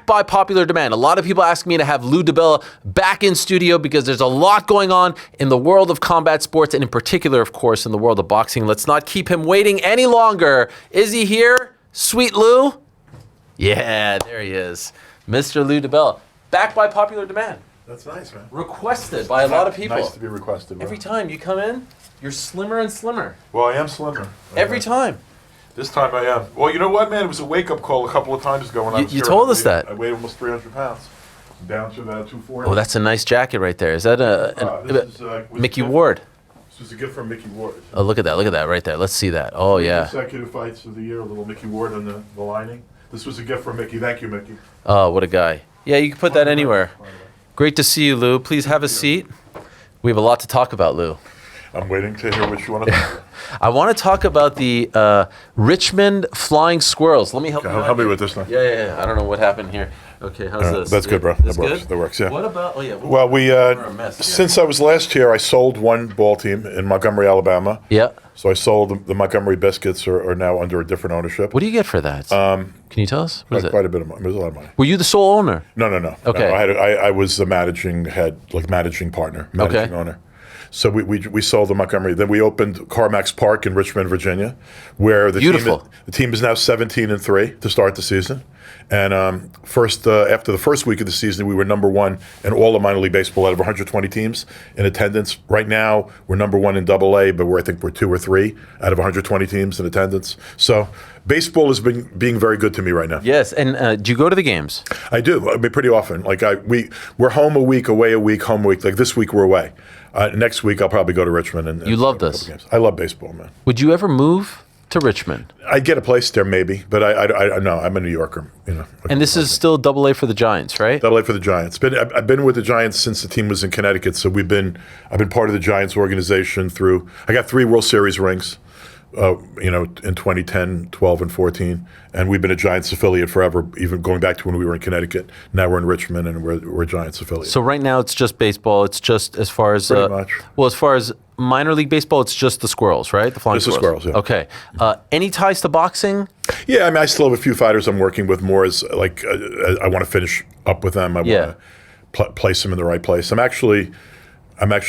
by popular demand. A lot of people ask me to have Lou DiBella back in studio because there's a lot going on in the world of combat sports, and in particular, of course, in the world of boxing. Let's not keep him waiting any longer. Is he here? Sweet Lou? Yeah, there he is. Mr. Lou DiBella, back by popular demand. That's nice, man. Requested by a lot of people. Nice to be requested. Man. Every time you come in, you're slimmer and slimmer. Well, I am slimmer. Every time. This time I am. Well, you know what, man? It was a wake-up call a couple of times ago when I was You here. told us that. I weighed almost 300 pounds, down to about 240. Oh, that's a nice jacket right there. Is that Mickey Ward? This was a gift from Mickey Ward. Oh, look at that right there. Let's see that. Oh, yeah. Consecutive fights of the year, a little Mickey Ward on the lining. This was a gift from Mickey. Thank you, Mickey. Oh, what a guy. Yeah, you can put that anywhere. Great to see you, Lou. Please have a seat. We have a lot to talk about, Lou. I'm waiting to hear what you want to talk about. I want to talk about the Richmond Flying Squirrels. Let me help you. Help me with this now. Yeah. I don't know what happened here. Okay, how's this? That's good, bro. That's That works. good? That works, yeah. What about, Well, since I was last here, I sold one ball team in Montgomery, Alabama. Yeah. So I sold the Montgomery Biscuits are now under a different ownership. What do you get for that? Can you tell us? What is it? Quite a bit of money. It was a lot of money. Were you the sole owner? No. Okay. No, I was the managing head, like managing partner, managing owner. So we sold the Montgomery. Then we opened CarMax Park in Richmond, Virginia, where the team is now 17-3 to start the season. And after the first week of the season, we were number one in all of minor league baseball out of 120 teams in attendance. Right now, we're number one in AA, but I think we're 2 or 3 out of 120 teams in attendance. So baseball has been being very good to me right now. Yes, and do you go to the games? I do. I mean, pretty often. Like we're home a week, away a week, home a week. Like this week, we're away. Next week, I'll probably go to Richmond. And you love this? Games. I love baseball, man. Would you ever move to Richmond? I'd get a place there, maybe, but I no, I'm a New Yorker. You know. And this is still AA for the Giants, right? AA for the Giants. I've been with the Giants since the team was in Connecticut. So I've been part of the Giants organization through. I got 3 World Series rings. In 2010, 12, and 14, and we've been a Giants affiliate forever, even going back to when we were in Connecticut. Now we're in Richmond, and we're a Giants affiliate. So right now it's just baseball. It's just as far as pretty much. Well, as far as minor league baseball, it's just the Squirrels, right? The Flying Squirrels. Yeah. Okay. Any ties to boxing? Yeah, I mean, I still have a few fighters I'm working with. More as like I want to finish up with them. I want to place them in the right place. I'm actually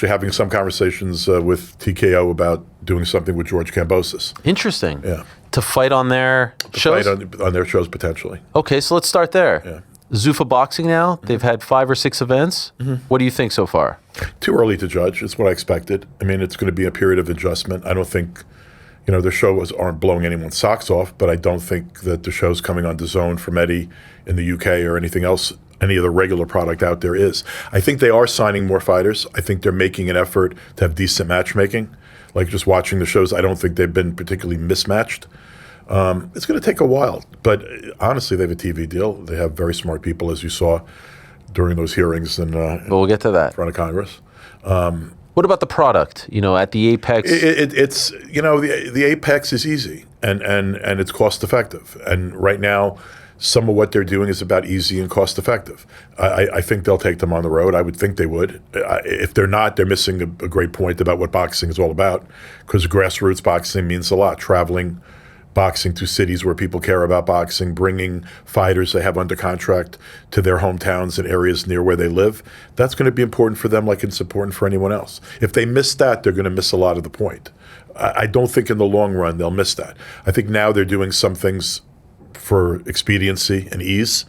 having some conversations with TKO about doing something with George Kambosos. Interesting. Yeah. To fight on their shows? Fight on their shows, potentially. Okay, so let's start there. Yeah. Zuffa Boxing now, they've had 5 or 6 events. Mm-hmm. What do you think so far? Too early to judge. It's what I expected. I mean, it's going to be a period of adjustment. I don't think, their shows aren't blowing anyone's socks off, but I don't think that the shows coming on DAZN from Eddie in the UK or anything else, any of the regular product out there is. I think they are signing more fighters. I think they're making an effort to have decent matchmaking. Like just watching the shows, I don't think they've been particularly mismatched. It's going to take a while, but honestly, they have a TV deal. They have very smart people, as you saw during those hearings we'll get to that. In front of Congress. What about the product? At the Apex? It's the Apex is easy and it's cost effective. And right now, some of what they're doing is about easy and cost effective. I think they'll take them on the road. I would think they would. If they're not, they're missing a great point about what boxing is all about, because grassroots boxing means a lot. Traveling boxing to cities where people care about boxing, bringing fighters they have under contract to their hometowns and areas near where they live. That's going to be important for them like it's important for anyone else. If they miss that, they're going to miss a lot of the point. I don't think in the long run they'll miss that. I think now they're doing some things for expediency and ease.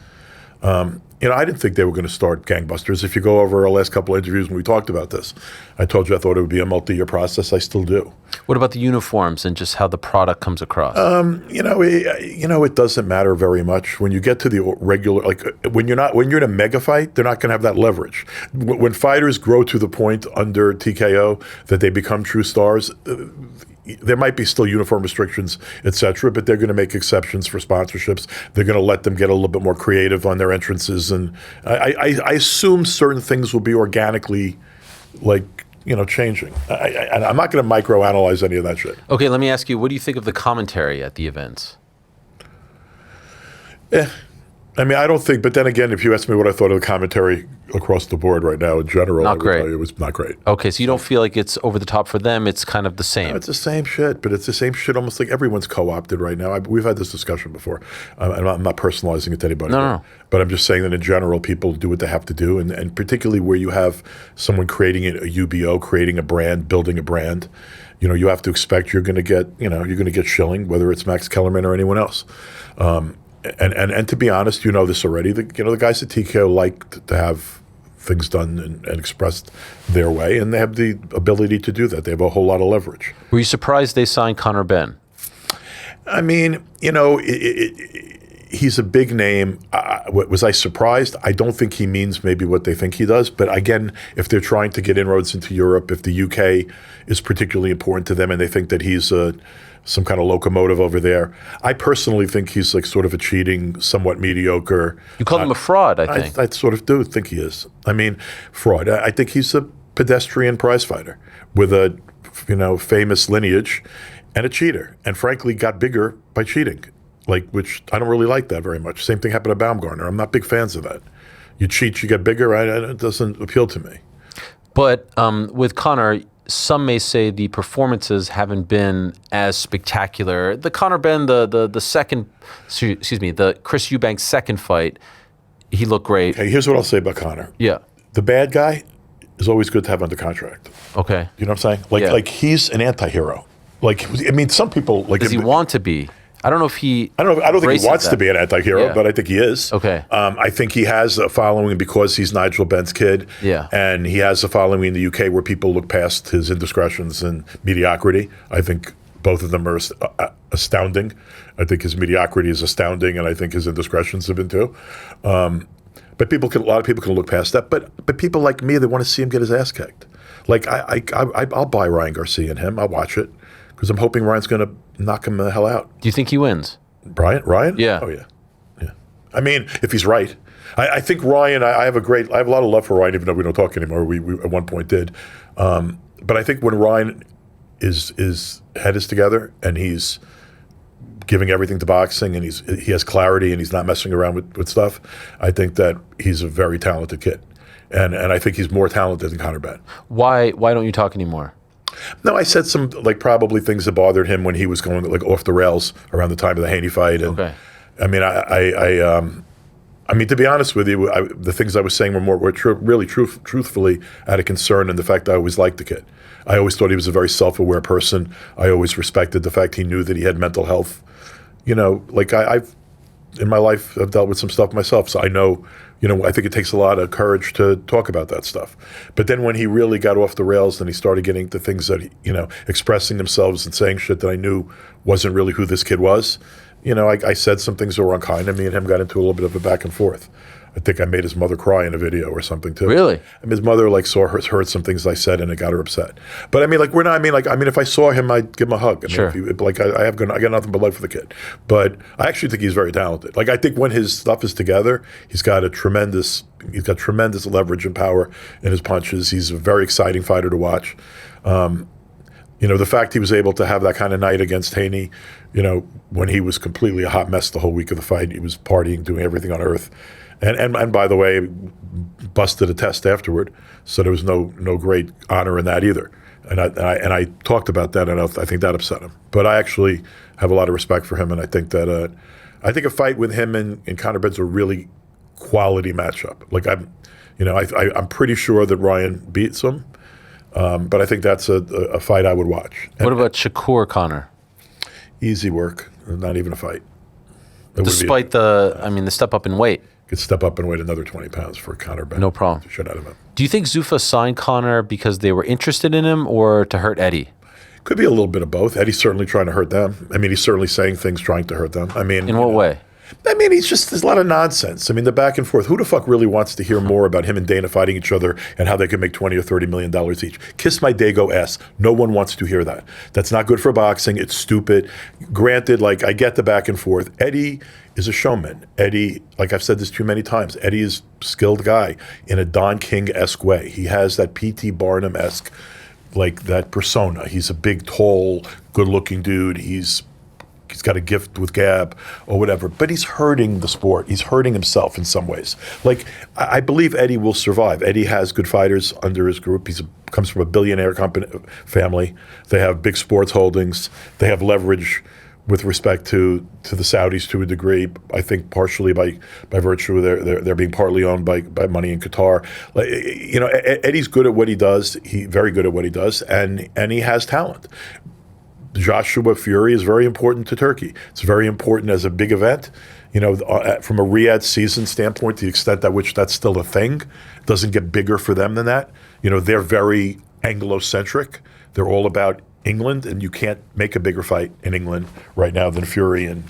I didn't think they were going to start gangbusters. If you go over our last couple of interviews when we talked about this, I told you I thought it would be a multi-year process. I still do. What about the uniforms and just how the product comes across? It doesn't matter very much when you get to the regular. Like when you're in a mega fight, they're not going to have that leverage. When fighters grow to the point under TKO that they become true stars, there might be still uniform restrictions, et cetera, but they're going to make exceptions for sponsorships. They're going to let them get a little bit more creative on their entrances. And I assume certain things will be organically, changing. I'm not going to microanalyze any of that shit. Okay, let me ask you, what do you think of the commentary at the events? I I mean, I don't think, but then again, if you ask me what I thought of the commentary across the board right now in general, I would great. tell you it was not great. Okay, so you don't feel like it's over the top for them. It's kind of the same. It's the same shit, but it's the same shit almost like everyone's co-opted right now. We've had this discussion before. I'm not personalizing it to anybody. No. But I'm just saying that in general, people do what they have to do. And particularly where you have someone creating a UBO, creating a brand, building a brand, you have to expect you're going to get shilling, whether it's Max Kellerman or anyone else. And to be honest, you know this already. The guys at TKO like to have things done and expressed their way, and they have the ability to do that. They have a whole lot of leverage. Were you surprised they signed Conor Benn? I mean, he's a big name. Was I surprised? I don't think he means maybe what they think he does. But again, if they're trying to get inroads into Europe, if the UK is particularly important to them and they think that he's some kind of locomotive over there, I personally think he's like sort of a cheating, somewhat mediocre. You called him a fraud, I think. I sort of do think he is. I mean, fraud. I think he's a pedestrian prize fighter with a famous lineage and a cheater, and frankly got bigger by cheating. Which I don't really like that very much. Same thing happened to Baumgartner. I'm not big fans of that. You cheat, you get bigger. It doesn't appeal to me. But with Conor, some may say the performances haven't been as spectacular. The Conor Benn, the Chris Eubanks second fight, he looked great. Hey, here's what I'll say about Conor. Yeah. The bad guy is always good to have under contract. Okay. You know what I'm saying? Like he's an anti-hero. Some people Does he want to be? I don't know if he. I don't think he wants to be an anti-hero, but I think he is. Okay. I think he has a following because he's Nigel Benn's kid. Yeah. And he has a following in the UK where people look past his indiscretions and mediocrity. I think both of them are astounding. I think his mediocrity is astounding, and I think his indiscretions have been too. But a lot of people can look past that. But people like me, they want to see him get his ass kicked. I'll buy Ryan Garcia and him. I'll watch it because I'm hoping Ryan's going to knock him the hell out. Do you think he wins? Ryan? Yeah. Oh yeah. I mean, if he's right, I think Ryan. I have a lot of love for Ryan, even though we don't talk anymore. We at one point did, but I think when Ryan is head is together and he's giving everything to boxing and he has clarity and he's not messing around with stuff, I think that he's a very talented kid, and I think he's more talented than Conor Benn. Why don't you talk anymore? No, I said some probably things that bothered him when he was going off the rails around the time of the Haney fight. And, okay. I mean, I mean, to be honest with you, the things I was saying were truthfully out of concern and the fact that I always liked the kid. I always thought he was a very self-aware person. I always respected the fact he knew that he had mental health. I've in my life I've dealt with some stuff myself, so I know. I think it takes a lot of courage to talk about that stuff. But then when he really got off the rails and he started getting to things that, expressing themselves and saying shit that I knew wasn't really who this kid was, I said some things that were unkind, and me and him got into a little bit of a back and forth. I think I made his mother cry in a video or something too. Really? I mean, his mother heard some things I said and it got her upset. But I mean, if I saw him, I'd give him a hug. I mean, sure. I got nothing but love for the kid. But I actually think he's very talented. I think when his stuff is together, he's got tremendous leverage and power in his punches. He's a very exciting fighter to watch. The fact he was able to have that kind of night against Haney, when he was completely a hot mess the whole week of the fight, he was partying, doing everything on earth. And by the way, busted a test afterward, so there was no great honor in that either. And I talked about that, and I think that upset him. But I actually have a lot of respect for him, and I think that a fight with him and Conor Benn's a really quality matchup. I'm pretty sure that Ryan beats him, but I think that's a fight I would watch. What about Shakur Conor? Easy work, not even a fight. Despite the step up in weight. Could step up and weigh another 20 pounds for Conor Benn. No problem. Shit out of him. Do you think Zuffa signed Conor because they were interested in him or to hurt Eddie? Could be a little bit of both. Eddie's certainly trying to hurt them. I mean, he's certainly saying things trying to hurt them. I mean, in what way? I mean, there's a lot of nonsense. I mean, the back and forth. Who the fuck really wants to hear more about him and Dana fighting each other and how they could make $20 or $30 million each? Kiss my Dago ass. No one wants to hear that. That's not good for boxing. It's stupid. Granted, I get the back and forth. Eddie is a showman. Eddie, I've said this too many times, Eddie is a skilled guy in a Don King-esque way. He has that P.T. Barnum-esque, that persona. He's a big, tall, good-looking dude. He's he's got a gift with gab or whatever, but he's hurting the sport. He's hurting himself in some ways. Like, I believe Eddie will survive. Eddie has good fighters under his group. Comes from a billionaire family. They have big sports holdings. They have leverage with respect to the Saudis to a degree. I think partially by virtue of they're being partly owned by money in Qatar. Like, Eddie's good at what he does. He's very good at what he does, and he has talent. Joshua Fury is very important to Turkey. It's very important as a big event. From a Riyadh season standpoint, to the extent at which that's still a thing, it doesn't get bigger for them than that. They're very Anglo-centric. They're all about England, and you can't make a bigger fight in England right now than Fury and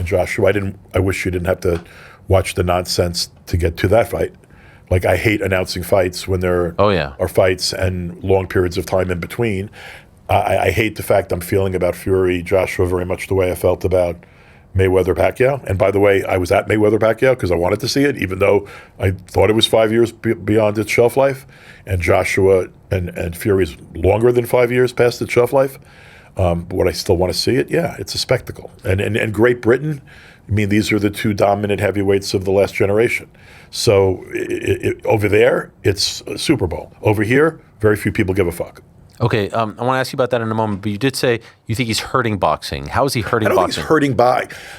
Joshua. I wish you didn't have to watch the nonsense to get to that fight. Like, I hate announcing fights when there are fights and long periods of time in between. I hate the fact I'm feeling about Fury, Joshua, very much the way I felt about Mayweather-Pacquiao. And by the way, I was at Mayweather-Pacquiao because I wanted to see it, even though I thought it was 5 years beyond its shelf life. And Joshua and Fury is longer than 5 years past its shelf life. But would I still want to see it? Yeah, it's a spectacle. And Great Britain, these are the two dominant heavyweights of the last generation. So over there, it's a Super Bowl. Over here, very few people give a fuck. Okay, I want to ask you about that in a moment, but you did say you think he's hurting boxing. How is he hurting boxing? I don't think he's hurting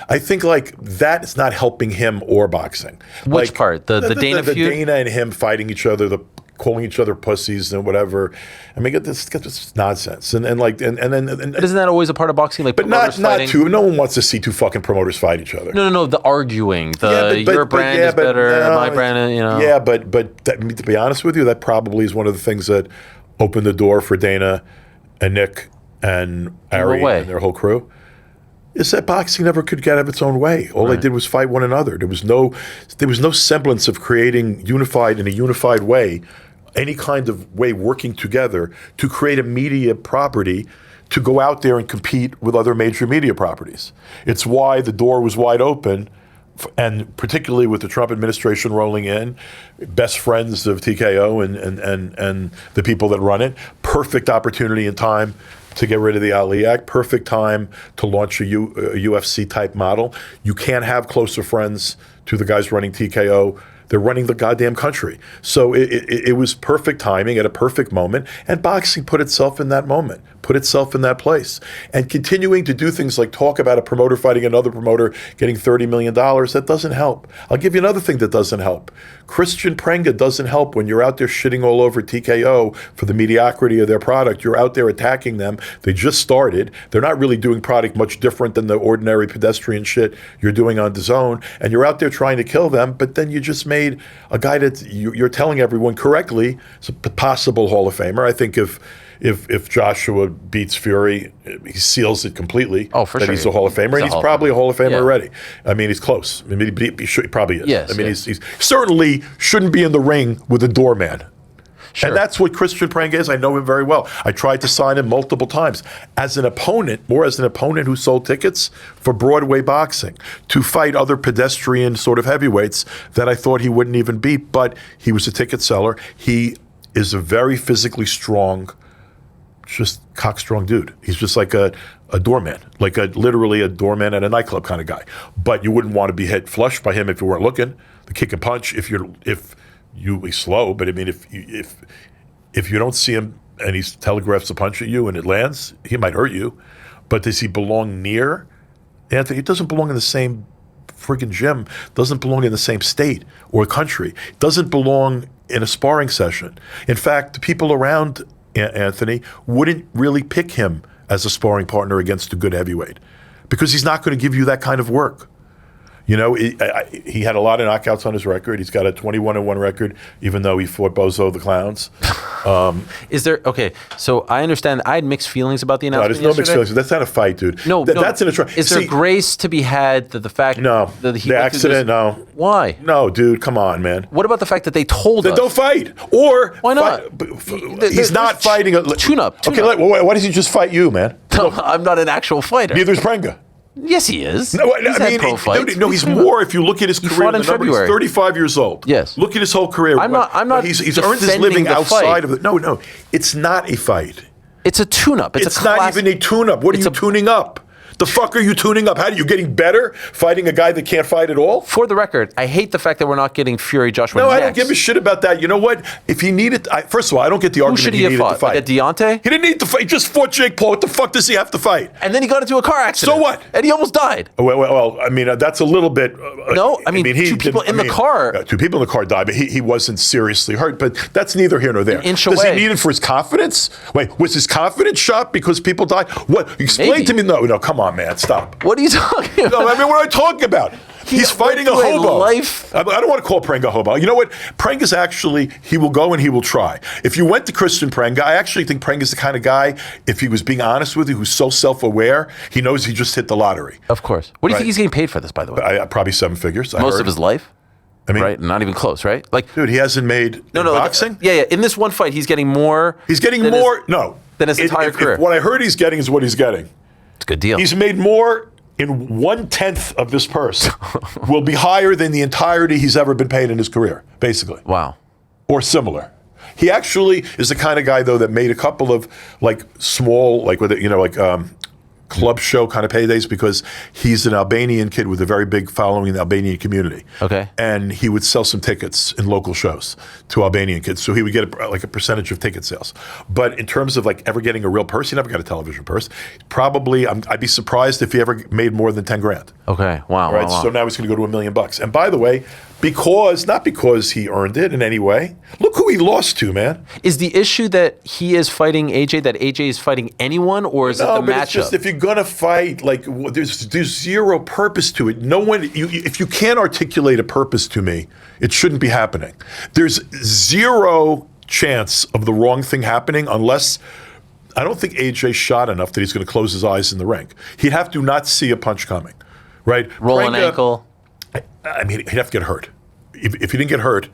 I think that is not helping him or boxing. Which part? The Dana feud? The Dana and him fighting each other, calling each other pussies and whatever. Get this nonsense. And then but isn't that always a part of boxing? Like, but not two. No one wants to see two fucking promoters fight each other. No. The arguing. Your brand is better. My brand. Yeah, but to be honest with you, that probably is one of the things that opened the door for Dana and Nick and Ari and their whole crew, is that boxing never could get out of its own way. All they did was fight one another. There was no semblance of creating in a unified way, any kind of way working together to create a media property to go out there and compete with other major media properties. It's why the door was wide open. And particularly with the Trump administration rolling in, best friends of TKO and the people that run it, perfect opportunity and time to get rid of the Ali Act, perfect time to launch a UFC type model. You can't have closer friends to the guys running TKO. They're running the goddamn country. So it was perfect timing at a perfect moment, and boxing put itself in that moment, put itself in that place. And continuing to do things like talk about a promoter fighting another promoter getting $30 million, that doesn't help. I'll give you another thing that doesn't help. Christian Prenga doesn't help when you're out there shitting all over TKO for the mediocrity of their product. You're out there attacking them. They just started. They're not really doing product much different than the ordinary pedestrian shit you're doing on DAZN, and you're out there trying to kill them, but then you just made a guy that you're telling everyone correctly is a possible Hall of Famer. I think if Joshua beats Fury, he seals it completely. Oh, for sure. He's a Hall of Famer, and he's probably a Hall of Famer already. He's close. He probably is. Yes, he certainly shouldn't be in the ring with a doorman. Sure. And that's what Christian Prenga is. I know him very well. I tried to sign him multiple times as an opponent who sold tickets for Broadway boxing to fight other pedestrian sort of heavyweights that I thought he wouldn't even beat, but he was a ticket seller. He is a very physically strong, just cock-strong dude. He's just like a doorman, literally a doorman at a nightclub kind of guy. But you wouldn't want to be hit flush by him if you weren't looking. The kick and punch, he's slow, but if you don't see him and he telegraphs a punch at you and it lands, he might hurt you. But does he belong near Anthony? He doesn't belong in the same friggin' gym, doesn't belong in the same state or country, doesn't belong in a sparring session. In fact, the people around Anthony wouldn't really pick him as a sparring partner against a good heavyweight because he's not going to give you that kind of work. He had a lot of knockouts on his record. He's got a 21-1 record, even though he fought Bozo the Clowns. Is there, okay, so I understand, I had mixed feelings about the announcement. No, there's no mixed feelings. That's not a fight, dude. That's in a trial. Is there grace to be had that the fact that he... The accident, no. Why? No, dude, come on, man. What about the fact that they told us? Don't fight. Or... Why not? He's not fighting... Tune-up. Okay, why does he just fight you, man? No, I'm not an actual fighter. Neither is Prenga. Yes, he is. No, he's more. If you look at his career, he's 35 years old. Yes. Look at his whole career. I'm not. He's earned his living outside of it. No. It's not a fight. It's a tune-up. It's not even a tune-up. What are you tuning up? The fuck are you tuning up? How are you getting better fighting a guy that can't fight at all? For the record, I hate the fact that we're not getting Fury Joshua No, next. I don't give a shit about that. You know what? If he needed, first of all, I don't get the argument should he he have needed fought? to fight. Like a Deontay? He didn't need to fight. He just fought Jake Paul. What the fuck does he have to fight? And then he got into a car accident. So what? And he almost died. Well, I mean, that's a little bit. No, I mean, he two people didn't- in the car. Two people in the car died, but he wasn't seriously hurt. But that's neither here nor there. inch Does away. he need it for his confidence? Wait, was his confidence shot because people died? What? Explain Maybe. to me. No, come on, man, stop. What are you talking about? No, I mean, what am I talking about? He's fighting a went through a hobo. life- I don't want to call Pranga a hobo. You know what? Pranga's actually, he will go and he will try. If you went to Christian Pranga, I actually think Pranga's the kind of guy, if he was being honest with you, who's so self-aware, he knows he just hit the lottery. Of course. What do you Right. think he's getting paid for this, by the way? Probably 7 figures. I Most heard. of his life? I mean, Right? Not even close, right? Like, dude, he hasn't made no, boxing. yeah. In this one fight, he's getting more. He's getting than more. his- No. than his entire career. What I heard he's getting is what he's getting. It's a good deal. He's made more in 1/10 of this purse. Will be higher than the entirety he's ever been paid in his career, basically. Wow. Or similar. He actually is the kind of guy, though, that made a couple of like small, like with club show kind of paydays because he's an Albanian kid with a very big following in the Albanian community. Okay. And he would sell some tickets in local shows to Albanian kids. So he would get like a percentage of ticket sales. But in terms of like ever getting a real purse, he never got a television purse. Probably, I'd be surprised if he ever made more than 10 grand. Okay. Wow. Right. Wow. So now he's going to go to $1 million. And by the way, not because he earned it in any way. Look who he lost to, man. Is the issue that he is fighting AJ, that AJ is fighting anyone, or is it the but matchup? it's just if you're gonna fight, like there's zero purpose to it. No one, if you can't articulate a purpose to me, it shouldn't be happening. There's zero chance of the wrong thing happening unless. I don't think AJ shot enough that he's going to close his eyes in the ring. He'd have to not see a punch coming, right? Roll an ankle. I mean, he'd have to get hurt. If he didn't get hurt,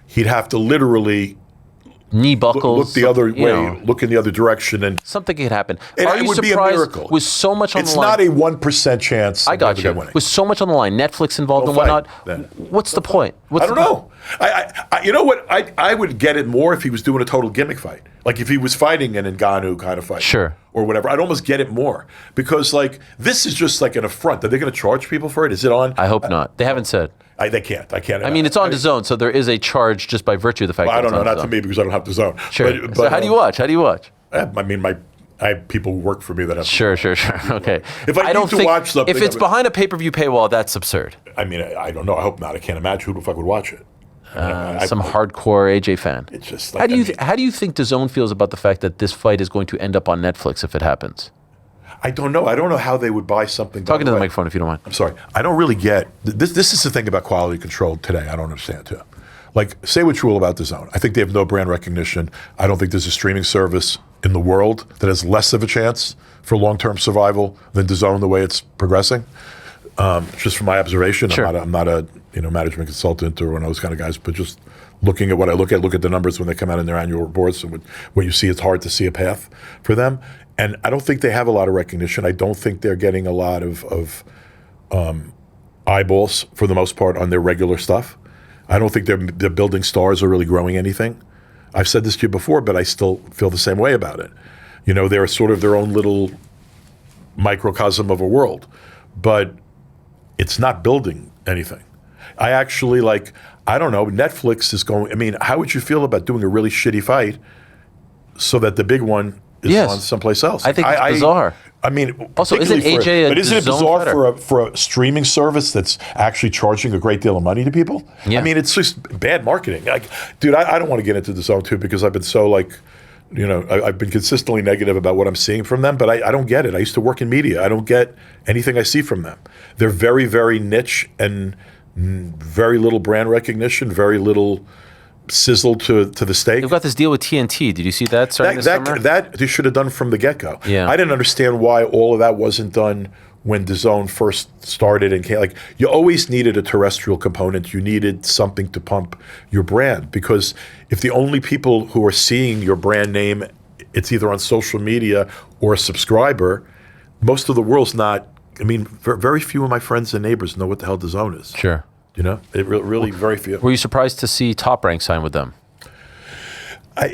he'd have to literally Knee buckles. look the other you way, know, look in the other direction, and something could happen. it Are you would be a surprised miracle. with so much on it's the line? not a 1% chance. I got of you. winning. With so much on the line, Netflix involved Don't and whatnot. fight, then. What's the point? What's I don't the know. I you know what? I would get it more if he was doing a total gimmick fight. Like if he was fighting an Ngannou kind of fight. Sure. Or whatever. I'd almost get it more. Because like this is just like an affront. Are they going to charge people for it? Is it on? I hope not. They haven't said. They can't. I can't. I mean, it's on DAZN, so there is a charge just by virtue of the fact that I don't it's know. on Not DAZN. to me because I don't have the zone. Sure. So how do you watch? How do you watch? I mean, I have people who work for me that have. Sure. Okay. If I don't need to think watch something, if it's I mean- behind a pay-per-view paywall, that's absurd. I mean, I don't know. I hope not. I can't imagine who the fuck would watch it. Some hardcore AJ fan. It's just like, How do you think DAZN feels about the fact that this fight is going to end up on Netflix if it happens? I don't know. I don't know how they would buy something. Talking to the way. microphone if you don't mind. I'm sorry. I don't really get this. This is the thing about quality control today. I don't understand too. Like, say what you will about DAZN. I think they have no brand recognition. I don't think there's a streaming service in the world that has less of a chance for long-term survival than DAZN the way it's progressing. Just from my observation, Sure. I'm not a management consultant or one of those kind of guys, but just looking at what I look at the numbers when they come out in their annual reports, and what you see, it's hard to see a path for them. And I don't think they have a lot of recognition. I don't think they're getting a lot of eyeballs for the most part on their regular stuff. I don't think they're building stars or really growing anything. I've said this to you before, but I still feel the same way about it. You know, they're sort of their own little microcosm of a world, but it's not building anything. I actually I don't know, Netflix is going, I mean, how would you feel about doing a really shitty fight so that the big one is Yes. on someplace else? I think it's bizarre. I mean, Also, isn't particularly AJ a but isn't it DAZN bizarre fighter? for a streaming service that's actually charging a great deal of money to people? Yeah. I mean, it's just bad marketing. Like, dude, I don't want to get into the zone too because I've been so I've been consistently negative about what I'm seeing from them, but I don't get it. I used to work in media. I don't get anything I see from them. They're very, very niche and very little brand recognition, very little sizzle to the steak. They've got this deal with TNT. Did you see that starting this summer? That they should have done from the get-go. Yeah. I didn't understand why all of that wasn't done when DAZN first started and came. Like, you always needed a terrestrial component. You needed something to pump your brand, because if the only people who are seeing your brand name, it's either on social media or a subscriber, most of the world's not. I mean, very few of my friends and neighbors know what the hell DAZN is. Sure. You know, really very few. Were you surprised to see Top Rank sign with them?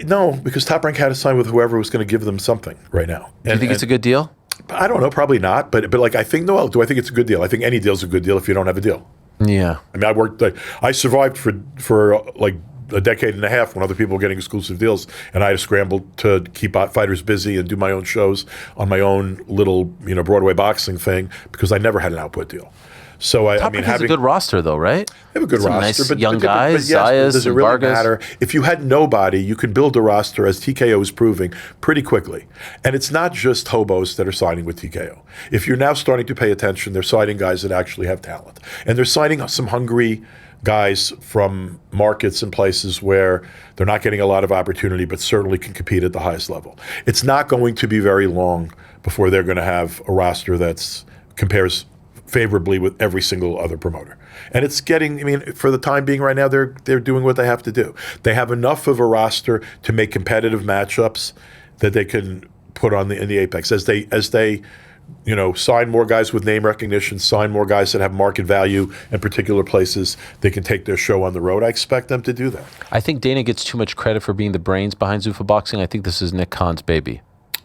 No, because Top Rank had to sign with whoever was going to give them something right now. Do you think it's a good deal? I don't know, probably not. But like, I think, no, do I think it's a good deal? I think any deal's a good deal if you don't have a deal. Yeah. I mean, I survived for like a decade and a half when other people were getting exclusive deals, and I had to scramble to keep fighters busy and do my own shows on my own little, Broadway boxing thing because I never had an output deal. So I mean, having a good roster though, right? They have a good roster, nice but young guys, yes, Zayas does it and really Vargas? matter? If you had nobody, you could build a roster, as TKO is proving, pretty quickly. And it's not just hobos that are signing with TKO. If you're now starting to pay attention, they're signing guys that actually have talent, and they're signing some hungry guys from markets and places where they're not getting a lot of opportunity, but certainly can compete at the highest level. It's not going to be very long before they're going to have a roster that's compares favorably with every single other promoter. And it's getting, I mean, for the time being right now, they're doing what they have to do. They have enough of a roster to make competitive matchups that they can put on in the Apex. As they sign more guys with name recognition, sign more guys that have market value in particular places, they can take their show on the road. I expect them to do that. I think Dana gets too much credit for being the brains behind Zuffa Boxing. I think this is Nick Khan's baby.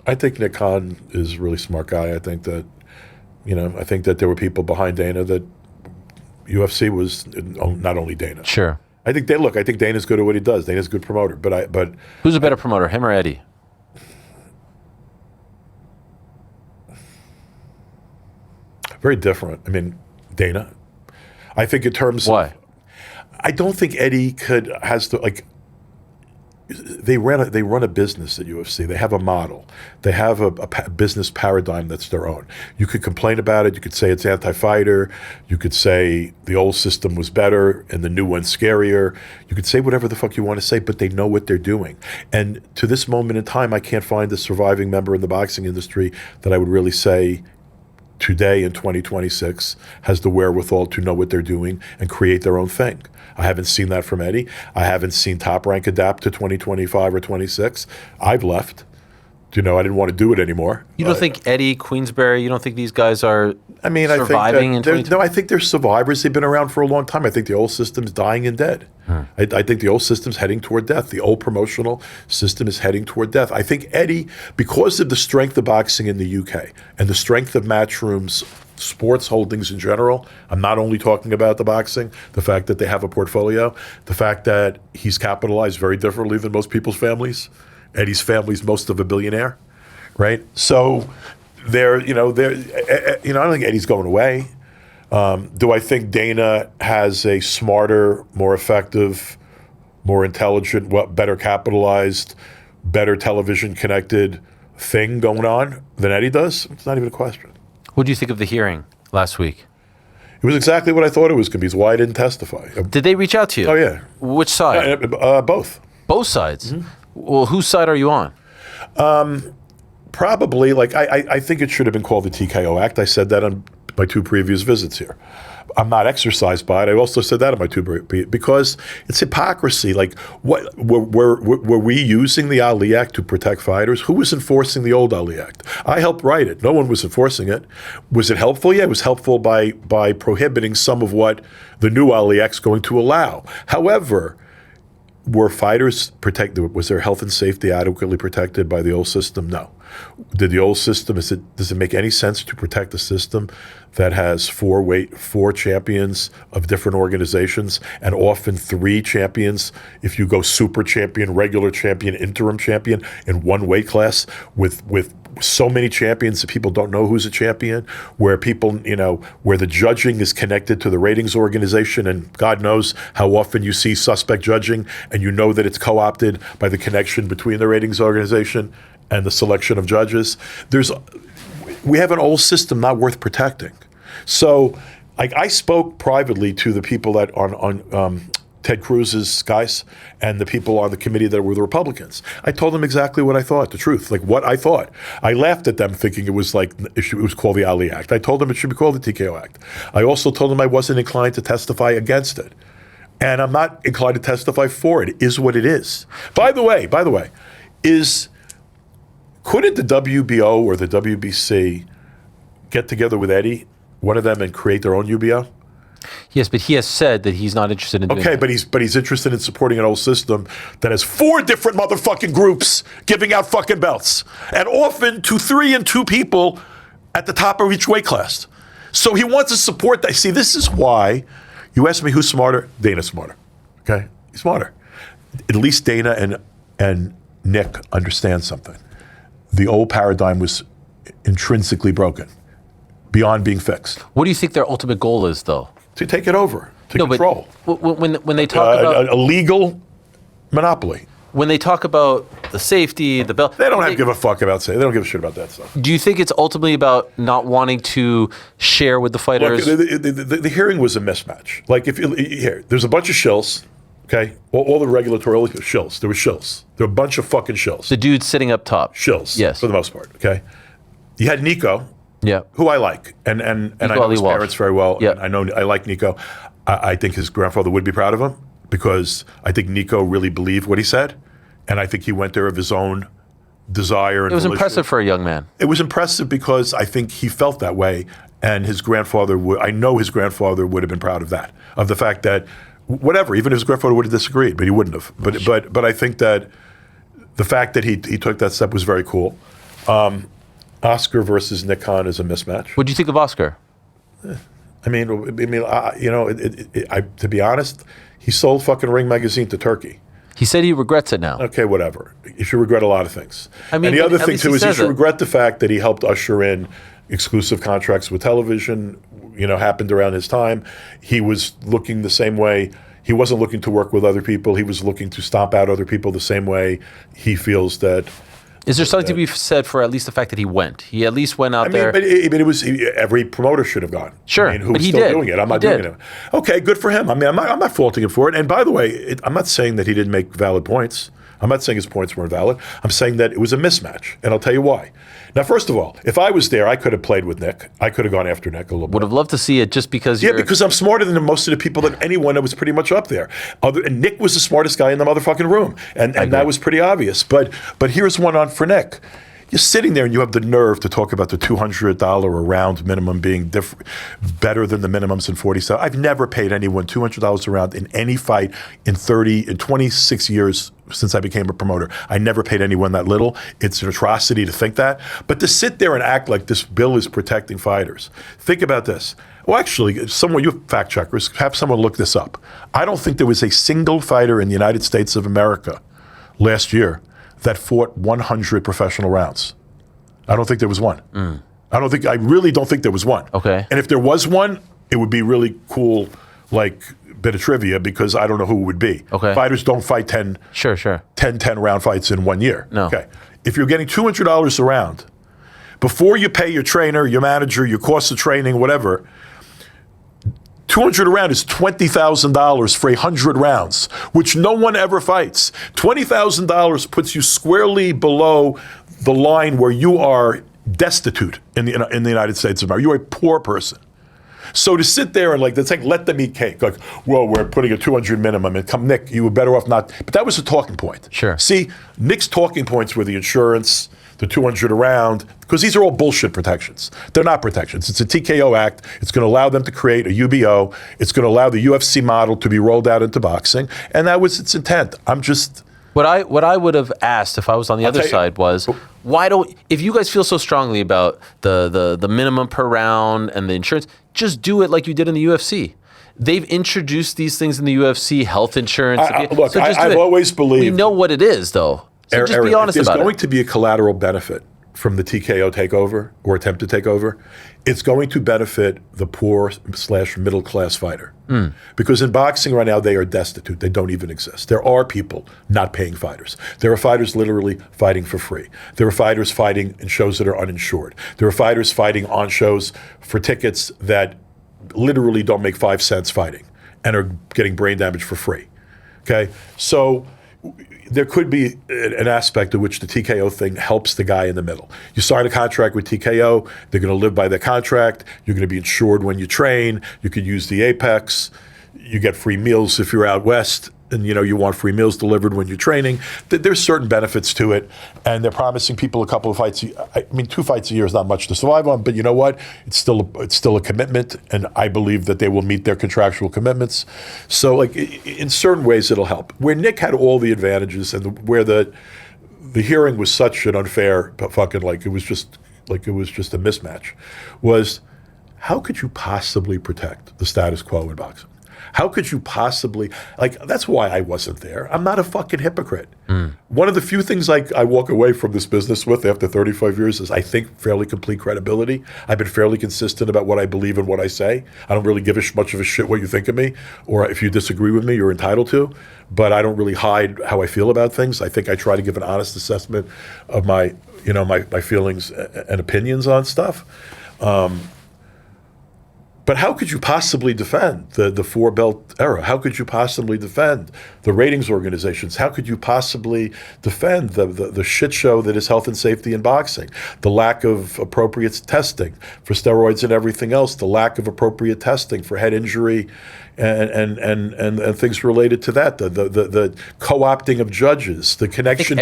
I think Nick Khan is a really smart guy. I think that there were people behind Dana that UFC was not only Dana. Sure. I think Dana's good at what he does. Dana's a good promoter. But who's a better promoter, him or Eddie? Very different. I mean, Dana. I think in terms Why? of, I don't think Eddie has to like. They run a business at UFC. They have a model. They have a business paradigm that's their own. You could complain about it. You could say it's anti-fighter. You could say the old system was better and the new one's scarier. You could say whatever the fuck you want to say, but they know what they're doing. And to this moment in time, I can't find a surviving member in the boxing industry that I would really say today in 2026 has the wherewithal to know what they're doing and create their own thing. I haven't seen that from Eddie. I haven't seen Top Rank adapt to 2025 or 26. I've left. I didn't want to do it anymore. You don't think Eddie, Queensberry, you don't think these guys are surviving in 2020? No, I think they're survivors. They've been around for a long time. I think the old system's dying and dead. I think the old system's heading toward death. The old promotional system is heading toward death. I think Eddie, because of the strength of boxing in the UK and the strength of Matchroom's sports holdings in general, I'm not only talking about the boxing, the fact that they have a portfolio, the fact that he's capitalized very differently than most people's families. Eddie's family's most of a billionaire, right? So I don't think Eddie's going away. Do I think Dana has a smarter, more effective, more intelligent, better capitalized, better television connected thing going on than Eddie does? It's not even a question. What do you think of the hearing last week? It was exactly what I thought it was going to be. It's why I didn't testify. Did they reach out to you? Oh, yeah. Which side? Both. Both sides? Mm-hmm. Well, whose side are you on? Probably, I think it should have been called the TKO Act. I said that on my two previous visits here. I'm not exercised by it. I also said that on my two because it's hypocrisy. Like, what were we using the Ali Act to protect fighters? Who was enforcing the old Ali Act? I helped write it. No one was enforcing it. Was it helpful? Yeah, it was helpful by prohibiting some of what the new Ali Act's going to allow. However, were fighters protected? Was their health and safety adequately protected by the old system? No. Did the old system, does it make any sense to protect a system that has four champions of different organizations and often three champions if you go super champion, regular champion, interim champion in one weight class with so many champions that people don't know who's a champion, where people, where the judging is connected to the ratings organization, and God knows how often you see suspect judging and you know that it's co-opted by the connection between the ratings organization and the selection of judges. We have an old system not worth protecting. So I spoke privately to the people that on Ted Cruz's guys and the people on the committee that were the Republicans. I told them exactly what I thought, the truth, like what I thought. I laughed at them thinking it was called the Ali Act. I told them it should be called the TKO Act. I also told them I wasn't inclined to testify against it. And I'm not inclined to testify for it. It is what it is. By the way, couldn't the WBO or the WBC get together with Eddie, one of them, and create their own UBO? Yes, but he has said that he's not interested in doing that. but he's interested in supporting an old system that has 4 different motherfucking groups giving out fucking belts, and often to 3 and 2 people at the top of each weight class. So he wants to support that. See, this is why you ask me who's smarter. Dana's smarter. Okay, he's smarter. At least Dana and Nick understand something. The old paradigm was intrinsically broken, beyond being fixed. What do you think their ultimate goal is, though? To take it over, to control. But when they talk about a legal monopoly. When they talk about the safety, the belt, They don't give a fuck about safety. They don't give a shit about that stuff. do you think it's ultimately about not wanting to share with the fighters? Look, the hearing was a mismatch. Like, here, there's a bunch of shills, okay? All the regulatory shills. There were shills. There were a bunch of fucking shills. The dude sitting up top. Shills, Yes. for the most part, okay? You had Nico, Yeah. who I like, and I know Ali his Walsh. parents very well. Yeah. And I like Nico. I think his grandfather would be proud of him because I think Nico really believed what he said, and I think he went there of his own desire. And It was volition. impressive for a young man. It was impressive because I think he felt that way, and his grandfather I know his grandfather would have been proud of that, of the fact that whatever, even if his grandfather would have disagreed, but he wouldn't have. But I think that the fact that he took that step was very cool. Oscar versus Nick Khan is a mismatch. What do you think of Oscar? I mean, to be honest, he sold fucking Ring magazine to Turkey. He said he regrets it now. Okay, whatever. You should regret a lot of things. I mean, and the other at thing least too he is you says should it. regret the fact that he helped usher in exclusive contracts with television. Happened around his time. He was looking the same way. He wasn't looking to work with other people. He was looking to stomp out other people the same way he feels that. Is there something to be said for at least the fact that he went? He at least went out there. But it was every promoter should have gone. Sure, I mean, who's but he still did. doing it? I'm not He doing did. it. Okay, good for him. I mean, I'm not faulting him for it. And by the way, I'm not saying that he didn't make valid points. I'm not saying his points weren't valid. I'm saying that it was a mismatch, and I'll tell you why. Now, first of all, if I was there, I could have played with Nick. I could have gone after Nick a little bit. Would have loved to see it just because Yeah, because I'm smarter than most of the people, than anyone that was pretty much up there. And Nick was the smartest guy in the motherfucking room, and that was pretty obvious. But here's one on for Nick. You're sitting there and you have the nerve to talk about the $200 a round minimum being better than the minimums in 47. I've never paid anyone $200 a round in any fight in 26 years since I became a promoter. I never paid anyone that little. It's an atrocity to think that. But to sit there and act like this bill is protecting fighters. Think about this. Well, actually, you fact checkers, have someone look this up. I don't think there was a single fighter in the United States of America last year that fought 100 professional rounds. I don't think there was one. I really don't think there was one. Okay. And if there was one, it would be really cool, like bit of trivia, because I don't know who it would be. Okay. Fighters don't fight 10 round fights in 1 year. No. Okay. If you're getting $200 a round, before you pay your trainer, your manager, your cost of training, whatever, $200 a round is $20,000 for 100 rounds, which no one ever fights. $20,000 puts you squarely below the line where you are destitute in the United States of America. You're a poor person. So to sit there and it's like let them eat cake. Like, well, we're putting a 200 minimum, and come, Nick, you were better off not. But that was a talking point. Sure. See, Nick's talking points were the insurance, the 200 a round, because these are all bullshit protections. They're not protections. It's a TKO Act. It's going to allow them to create a UBO. It's going to allow the UFC model to be rolled out into boxing, and that was its intent. I'm just. What I would have asked if I was on the other side was, why don't, if you guys feel so strongly about the minimum per round and the insurance, just do it like you did in the UFC. They've introduced these things in the UFC, health insurance. Look, I've always believed. We know what it is, though. So just be honest about it. There's going to be a collateral benefit from the TKO takeover or attempt to take over. It's going to benefit the poor/middle class fighter. Because in boxing right now, they are destitute. They don't even exist. There are people not paying fighters. There are fighters literally fighting for free. There are fighters fighting in shows that are uninsured. There are fighters fighting on shows for tickets that literally don't make 5 cents fighting and are getting brain damage for free. Okay? So there could be an aspect of which the TKO thing helps the guy in the middle. You sign a contract with TKO, they're going to live by their contract, you're going to be insured when you train, you could use the Apex, you get free meals if you're out west, and you want free meals delivered when you're training. There's certain benefits to it, and they're promising people a couple of fights. I mean, 2 fights a year is not much to survive on, but you know what? It's still a commitment, and I believe that they will meet their contractual commitments. So, in certain ways, it'll help. Where Nick had all the advantages, and where the hearing was such an unfair fucking it was just like it was just a mismatch, was how could you possibly protect the status quo in boxing? How could you possibly, like, that's why I wasn't there. I'm not a fucking hypocrite. One of the few things I walk away from this business with after 35 years is, I think, fairly complete credibility. I've been fairly consistent about what I believe and what I say. I don't really give much of a shit what you think of me, or if you disagree with me, you're entitled to. But I don't really hide how I feel about things. I think I try to give an honest assessment of my feelings and opinions on stuff. But how could you possibly defend the four-belt era? How could you possibly defend the ratings organizations? How could you possibly defend the shit show that is health and safety in boxing? The lack of appropriate testing for steroids and everything else, the lack of appropriate testing for head injury and things related to that, the co-opting of judges, the connection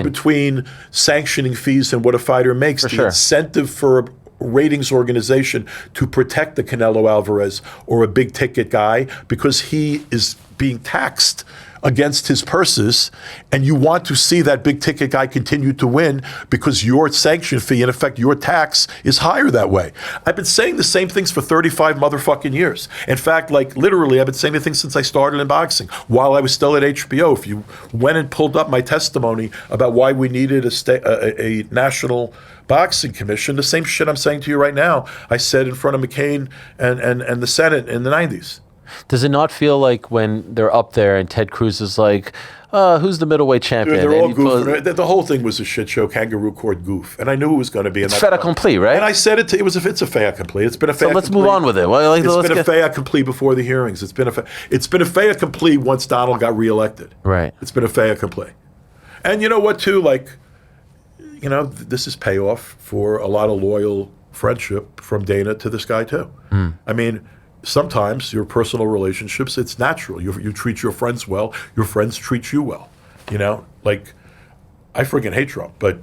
between sanctioning fees and what a fighter makes, the incentive for a ratings organization to protect the Canelo Alvarez or a big ticket guy because he is being taxed against his purses, and you want to see that big ticket guy continue to win because your sanction fee, in effect, your tax is higher that way. I've been saying the same things for 35 motherfucking years. In fact, like literally, I've been saying the things since I started in boxing while I was still at HBO. If you went and pulled up my testimony about why we needed a national boxing commission, the same shit I'm saying to you right now, I said in front of McCain and the Senate in the 90s. Does it not feel like when they're up there and Ted Cruz is like, who's the middleweight champion? They're all goofing. The whole thing was a shit show, kangaroo court goof, and I knew it was going to be. It's fait accompli, right? And I said it's a fait accompli. It's been a fait accompli. So let's move on with it. Well, it's been a fait accompli before the hearings. It's been a fait accompli once Donald got reelected. Right. It's been a fait accompli. And you know what, too? Like, you know, this is payoff for a lot of loyal friendship from Dana to this guy, too. I mean, sometimes your personal relationships, it's natural. You treat your friends well, your friends treat you well. You know, like, I friggin' hate Trump, but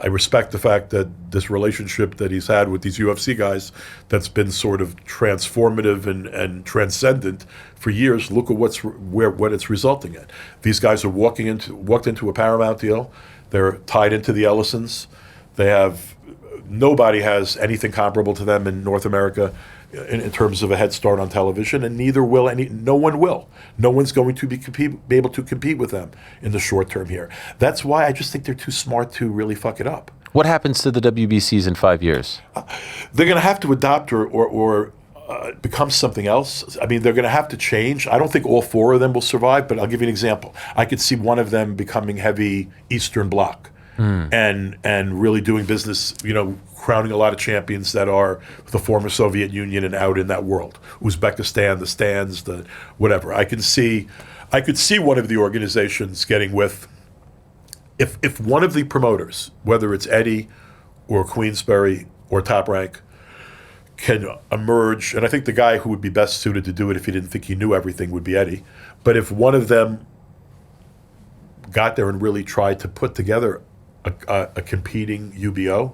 I respect the fact that this relationship that he's had with these UFC guys that's been sort of transformative and transcendent for years. Look at what it's resulting in. These guys are walked into a Paramount deal. They're tied into the Ellisons. Nobody has anything comparable to them in North America in terms of a head start on television, and neither will no one will. No one's going to be able to compete with them in the short term here. That's why I just think they're too smart to really fuck it up. What happens to the WBCs in 5 years? They're going to have to adopt or become something else. I mean, they're going to have to change. I don't think all four of them will survive, but I'll give you an example. I could see one of them becoming heavy Eastern Bloc and really doing business, you know, crowning a lot of champions that are the former Soviet Union and out in that world. Uzbekistan, the stands, the whatever. I could see one of the organizations getting with, if one of the promoters, whether it's Eddie or Queensberry or Top Rank, can emerge, and I think the guy who would be best suited to do it if he didn't think he knew everything would be Eddie, but if one of them got there and really tried to put together a competing UBO,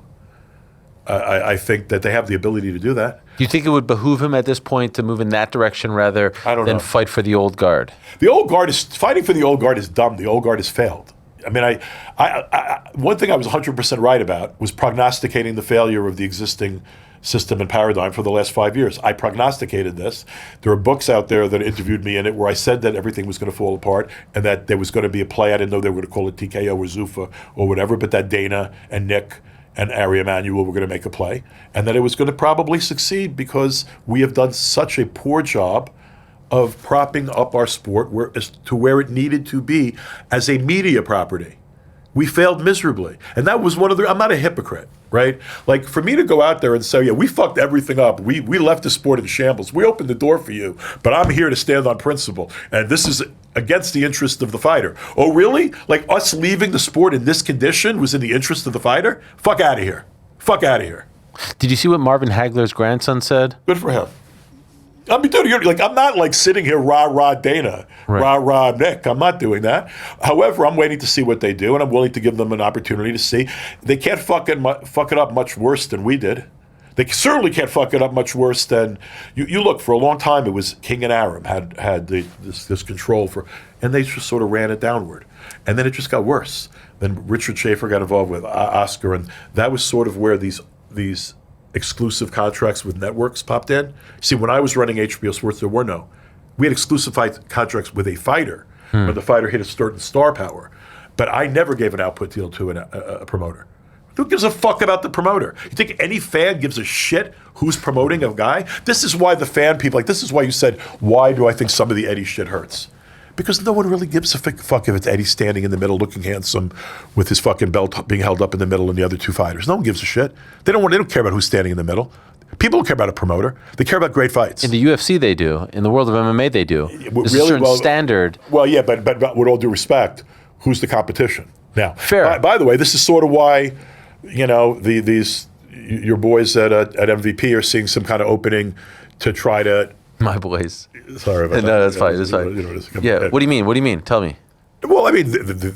I think that they have the ability to do that. Do you think it would behoove him at this point to move in that direction rather than fight for the old guard? The old guard fighting for the old guard is dumb. The old guard has failed. I mean, one thing I was 100% right about was prognosticating the failure of the existing system and paradigm for the last 5 years. I prognosticated this. There are books out there that interviewed me in it where I said that everything was going to fall apart and that there was going to be a play. I didn't know they were going to call it TKO or Zuffa or whatever, but that Dana and Nick and Ari Emanuel were going to make a play, and that it was going to probably succeed because we have done such a poor job of propping up our sport to where it needed to be as a media property. We failed miserably. And that was I'm not a hypocrite, right? Like, for me to go out there and say, yeah, we fucked everything up. We left the sport in shambles. We opened the door for you, but I'm here to stand on principle. And this is against the interest of the fighter. Oh, really? Like, us leaving the sport in this condition was in the interest of the fighter? Fuck out of here. Fuck out of here. Did you see what Marvin Hagler's grandson said? Good for him. I mean, dude, I'm not like sitting here rah Dana, rah Nick. I'm not doing that. However, I'm waiting to see what they do, and I'm willing to give them an opportunity to see. They can't fuck it up much worse than we did. They certainly can't fuck it up much worse than you look. For a long time, it was King and Aram had this control for, and they just sort of ran it downward, and then it just got worse. Then Richard Schaefer got involved with Oscar, and that was sort of where these exclusive contracts with networks popped in. See, when I was running HBO Sports, there were no. We had exclusive contracts with a fighter when the fighter hit a certain star power, but I never gave an output deal to a promoter. Who gives a fuck about the promoter? You think any fan gives a shit who's promoting a guy? This is why the fan people, this is why you said, why do I think some of the Eddie shit hurts? Because no one really gives a fuck if it's Eddie standing in the middle looking handsome with his fucking belt being held up in the middle and the other two fighters. No one gives a shit. They don't care about who's standing in the middle. People don't care about a promoter. They care about great fights. In the UFC, they do. In the world of MMA, they do. There's really? a certain standard. Well, yeah, but with all due respect, who's the competition? Now, fair. By the way, this is sort of why, these your boys at MVP are seeing some kind of opening to try to. My boys. Sorry about that. No, that's fine. That's fine. Yeah. What do you mean? What do you mean? Tell me. Well, I mean, the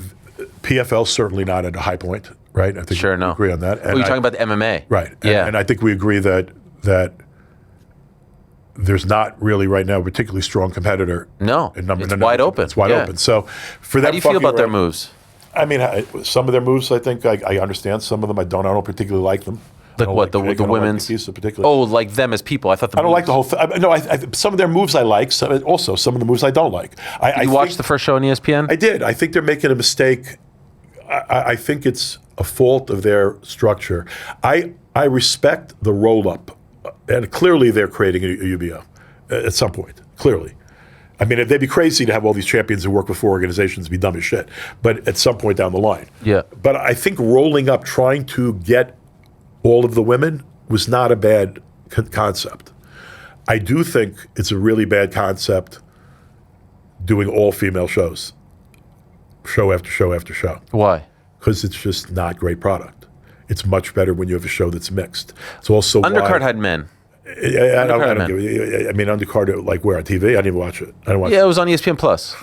PFL's certainly not at a high point, right? I think sure, we agree on that. And you're talking about the MMA. Right. Yeah. And I think we agree that there's not really right now a particularly strong competitor. No. It's wide open. It's wide open. So for them, how do you feel about their moves? I mean, some of their moves, I think I understand. Some of them I don't particularly like them. Like what, the women's? Oh, like them as people. I thought I don't like the whole thing. No, some of their moves I like. Also, some of the moves I don't like. Did you watch the first show on ESPN? I did. I think they're making a mistake. I think it's a fault of their structure. I respect the roll-up. And clearly they're creating a UBO at some point. Clearly. I mean, they'd be crazy to have all these champions who work with 4 organizations be dumb as shit. But at some point down the line. Yeah. But I think rolling up, trying to get all of the women was not a bad concept. I do think it's a really bad concept doing all female shows, show after show after show. Why? Because it's just not great product. It's much better when you have a show that's mixed. It's also Undercard had men. I mean, Undercard, like where on TV? I didn't even watch it. I didn't watch it was on ESPN Plus.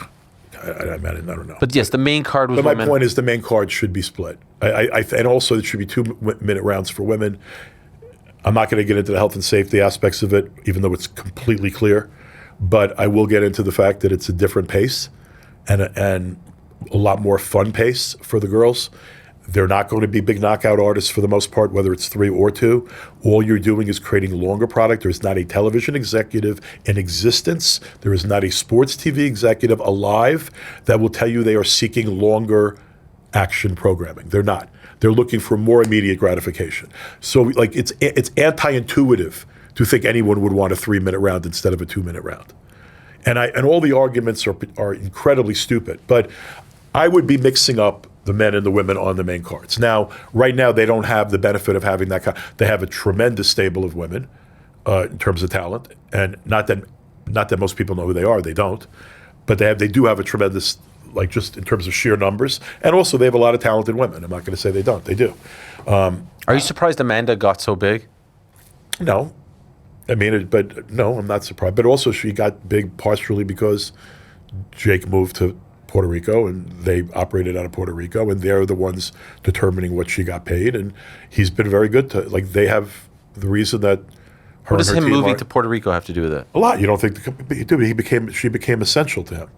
I don't know. But yes, the main card was women. My point is the main card should be split. And also it should be 2-minute rounds for women. I'm not going to get into the health and safety aspects of it, even though it's completely clear. But I will get into the fact that it's a different pace and a lot more fun pace for the girls. They're not going to be big knockout artists for the most part, whether it's 3 or 2. All you're doing is creating longer product. There's not a television executive in existence. There is not a sports TV executive alive that will tell you they are seeking longer action programming. They're not. They're looking for more immediate gratification. So like it's anti-intuitive to think anyone would want a 3-minute round instead of a 2-minute round. And all the arguments are incredibly stupid. But I would be mixing up the men and the women on the main cards. Now, right now, they don't have the benefit of having that. They have a tremendous stable of women in terms of talent, and not that most people know who they are. They don't, but they do have a tremendous, like just in terms of sheer numbers, and also they have a lot of talented women. I'm not going to say they don't. They do. Are you surprised Amanda got so big? No, I mean, but no, I'm not surprised. But also, she got big partially because Jake moved to Puerto Rico, and they operated out of Puerto Rico, and they're the ones determining what she got paid, and he's been very good to, like, they have the reason that her what does and her him team moving to Puerto Rico have to do with it? A lot. You don't think she became essential to him.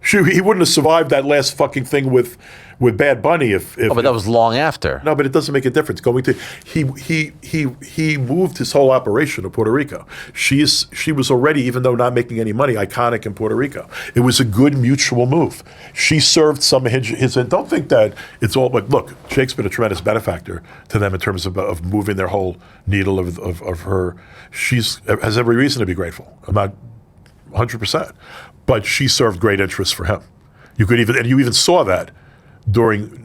He wouldn't have survived that last fucking thing with Bad Bunny if but that was long after. No, but it doesn't make a difference. He moved his whole operation to Puerto Rico. She was already, even though not making any money, iconic in Puerto Rico. It was a good mutual move. She served some of his and don't think that it's all like, look, Jake's been a tremendous benefactor to them in terms of moving their whole needle of her. She's has every reason to be grateful. I'm not 100%. But she served great interest for him. You even saw that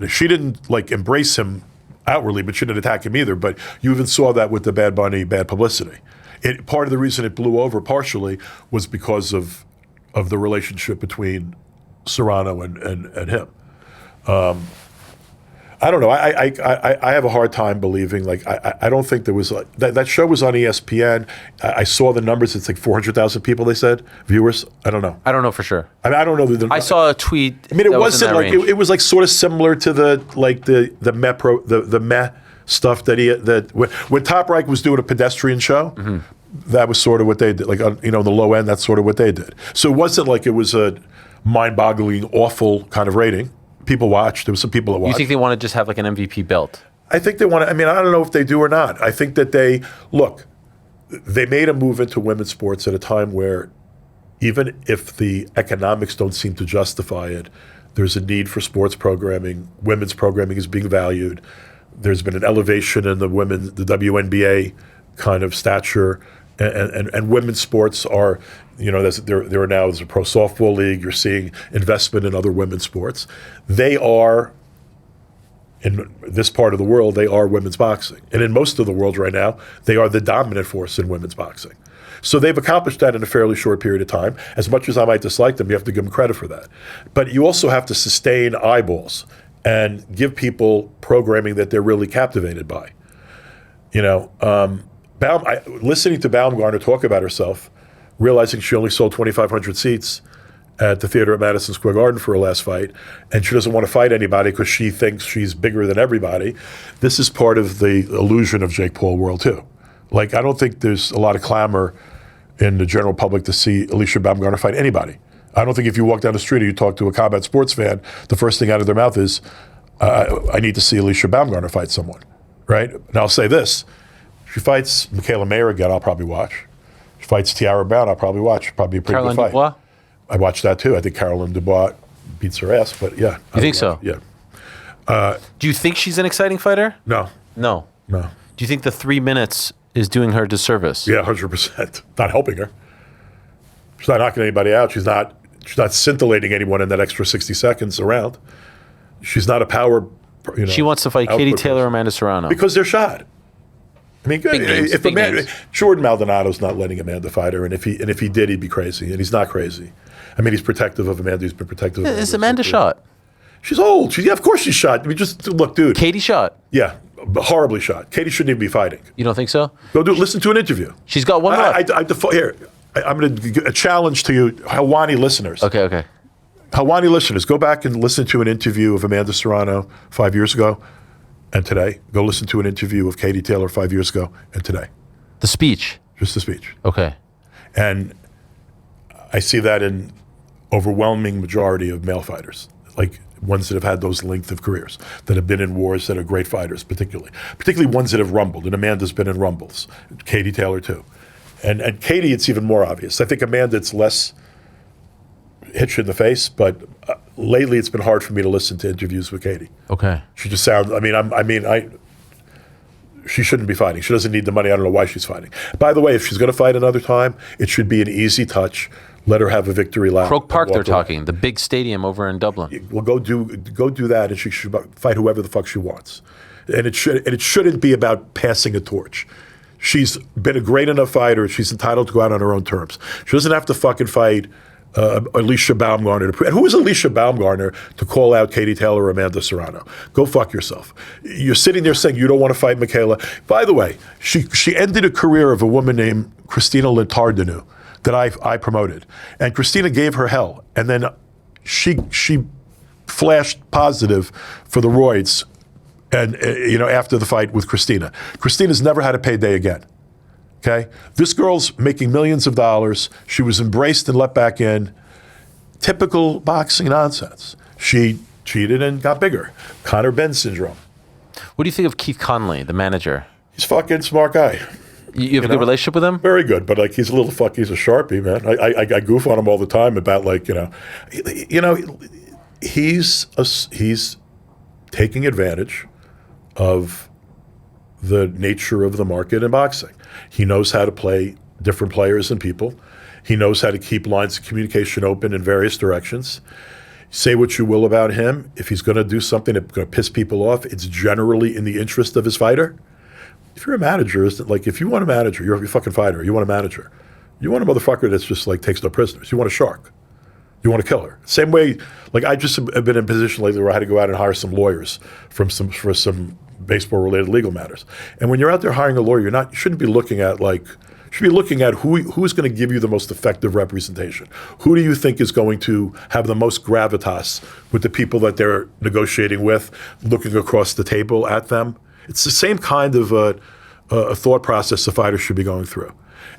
she didn't like embrace him outwardly, but she didn't attack him either. But you even saw that with the Bad Bunny bad publicity. Part of the reason it blew over partially was because of the relationship between Serrano and him. I don't know. I have a hard time believing. Like I don't think there was that show was on ESPN. I saw the numbers. It's like 400,000 people. They said viewers. I don't know. I don't know for sure. I mean, I don't know. I saw a tweet. I mean, it wasn't like it was like sort of similar to the Meh stuff that when Top Rank was doing a pedestrian show, that was sort of what they did. Like, the low end, that's sort of what they did. So it wasn't like it was a mind-boggling, awful kind of rating. People watched. There was some people that watched. You think they want to just have like an MVP belt? I think they want to. I mean, I don't know if they do or not. I think that they made a move into women's sports at a time where, even if the economics don't seem to justify it, there's a need for sports programming. Women's programming is being valued. There's been an elevation in the WNBA kind of stature, and women's sports are, there's a pro softball league. You're seeing investment in other women's sports. They are, in this part of the world, they are women's boxing. And in most of the world right now, they are the dominant force in women's boxing. So they've accomplished that in a fairly short period of time. As much as I might dislike them, you have to give them credit for that. But you also have to sustain eyeballs and give people programming that they're really captivated by. Listening to Baumgartner talk about herself, realizing she only sold 2,500 seats at the theater at Madison Square Garden for her last fight, and she doesn't want to fight anybody because she thinks she's bigger than everybody. This is part of the illusion of Jake Paul world too. Like, I don't think there's a lot of clamor in the general public to see Alicia Baumgartner fight anybody. I don't think if you walk down the street or you talk to a combat sports fan, the first thing out of their mouth is, I need to see Alicia Baumgartner fight someone, right? And I'll say this, if she fights Michaela Mayer again, I'll probably watch. If she fights Tiara Brown, I'll probably watch. Probably a pretty Caroline good fight. Dubois? I watched that too. I think Caroline Dubois beats her ass, but yeah. You think so? Yeah. Do you think she's an exciting fighter? No. No. No. Do you think the 3 minutes is doing her disservice? Yeah, 100%. Not helping her. She's not knocking anybody out. She's not scintillating anyone in that extra 60 seconds around. She's not a power. She wants to fight Katie Taylor or Amanda Serrano. Because they're shot. I mean, good. Big names. Jordan Maldonado's not letting Amanda fight her, and if he did, he'd be crazy, and he's not crazy. I mean, he's protective of Amanda. He's been protective of Amanda. Is Amanda shot? She's old. Of course she's shot. I mean, just look, dude. Katie shot? Yeah, horribly shot. Katie shouldn't even be fighting. You don't think so? Go listen to an interview. She's got one left. I'm going to a challenge to you, Helwani listeners. Okay. Helwani listeners, go back and listen to an interview of Amanda Serrano 5 years ago and today. Go listen to an interview of Katie Taylor 5 years ago and today. The speech? Just the speech. Okay. And I see that in overwhelming majority of male fighters, like ones that have had those length of careers, that have been in wars, that are great fighters, particularly ones that have rumbled. And Amanda's been in rumbles. Katie Taylor too. And Katie, it's even more obvious. I think Amanda, it's less hit you in the face, but lately it's been hard for me to listen to interviews with Katie. Okay. She just sounds. She shouldn't be fighting. She doesn't need the money. I don't know why she's fighting. By the way, if she's going to fight another time, it should be an easy touch. Let her have a victory lap. Croke Park, they're talking, the big stadium over in Dublin. Well, go do that, and she should fight whoever the fuck she wants. And it shouldn't be about passing a torch. She's been a great enough fighter. She's entitled to go out on her own terms. She doesn't have to fucking fight Alicia Baumgartner. And who is Alicia Baumgartner to call out Katie Taylor or Amanda Serrano? Go fuck yourself. You're sitting there saying you don't want to fight Michaela. By the way, she ended a career of a woman named Christina Lentardenu that I promoted. And Christina gave her hell. And then she flashed positive for the roids and after the fight with Christina. Christina's never had a payday again. Okay? This girl's making millions of dollars. She was embraced and let back in. Typical boxing nonsense. She cheated and got bigger. Conor Benn syndrome. What do you think of Keith Conley, the manager? He's a fucking smart guy. You have a good relationship with him? Very good, but he's a little he's a Sharpie, man. I goof on him all the time about he's taking advantage of the nature of the market in boxing. He knows how to play different players and people. He knows how to keep lines of communication open in various directions. Say what you will about him. If he's going to do something that's going to piss people off, it's generally in the interest of his fighter. If you're a manager, if you want a manager, you're a fucking fighter, you want a manager. You want a motherfucker that's just takes no prisoners. You want a shark. You want a killer. Same way, I just have been in a position lately where I had to go out and hire some lawyers for some baseball-related legal matters. And when you're out there hiring a lawyer, you shouldn't be looking at you should be looking at who's going to give you the most effective representation. Who do you think is going to have the most gravitas with the people that they're negotiating with, looking across the table at them? It's the same kind of a thought process the fighter should be going through.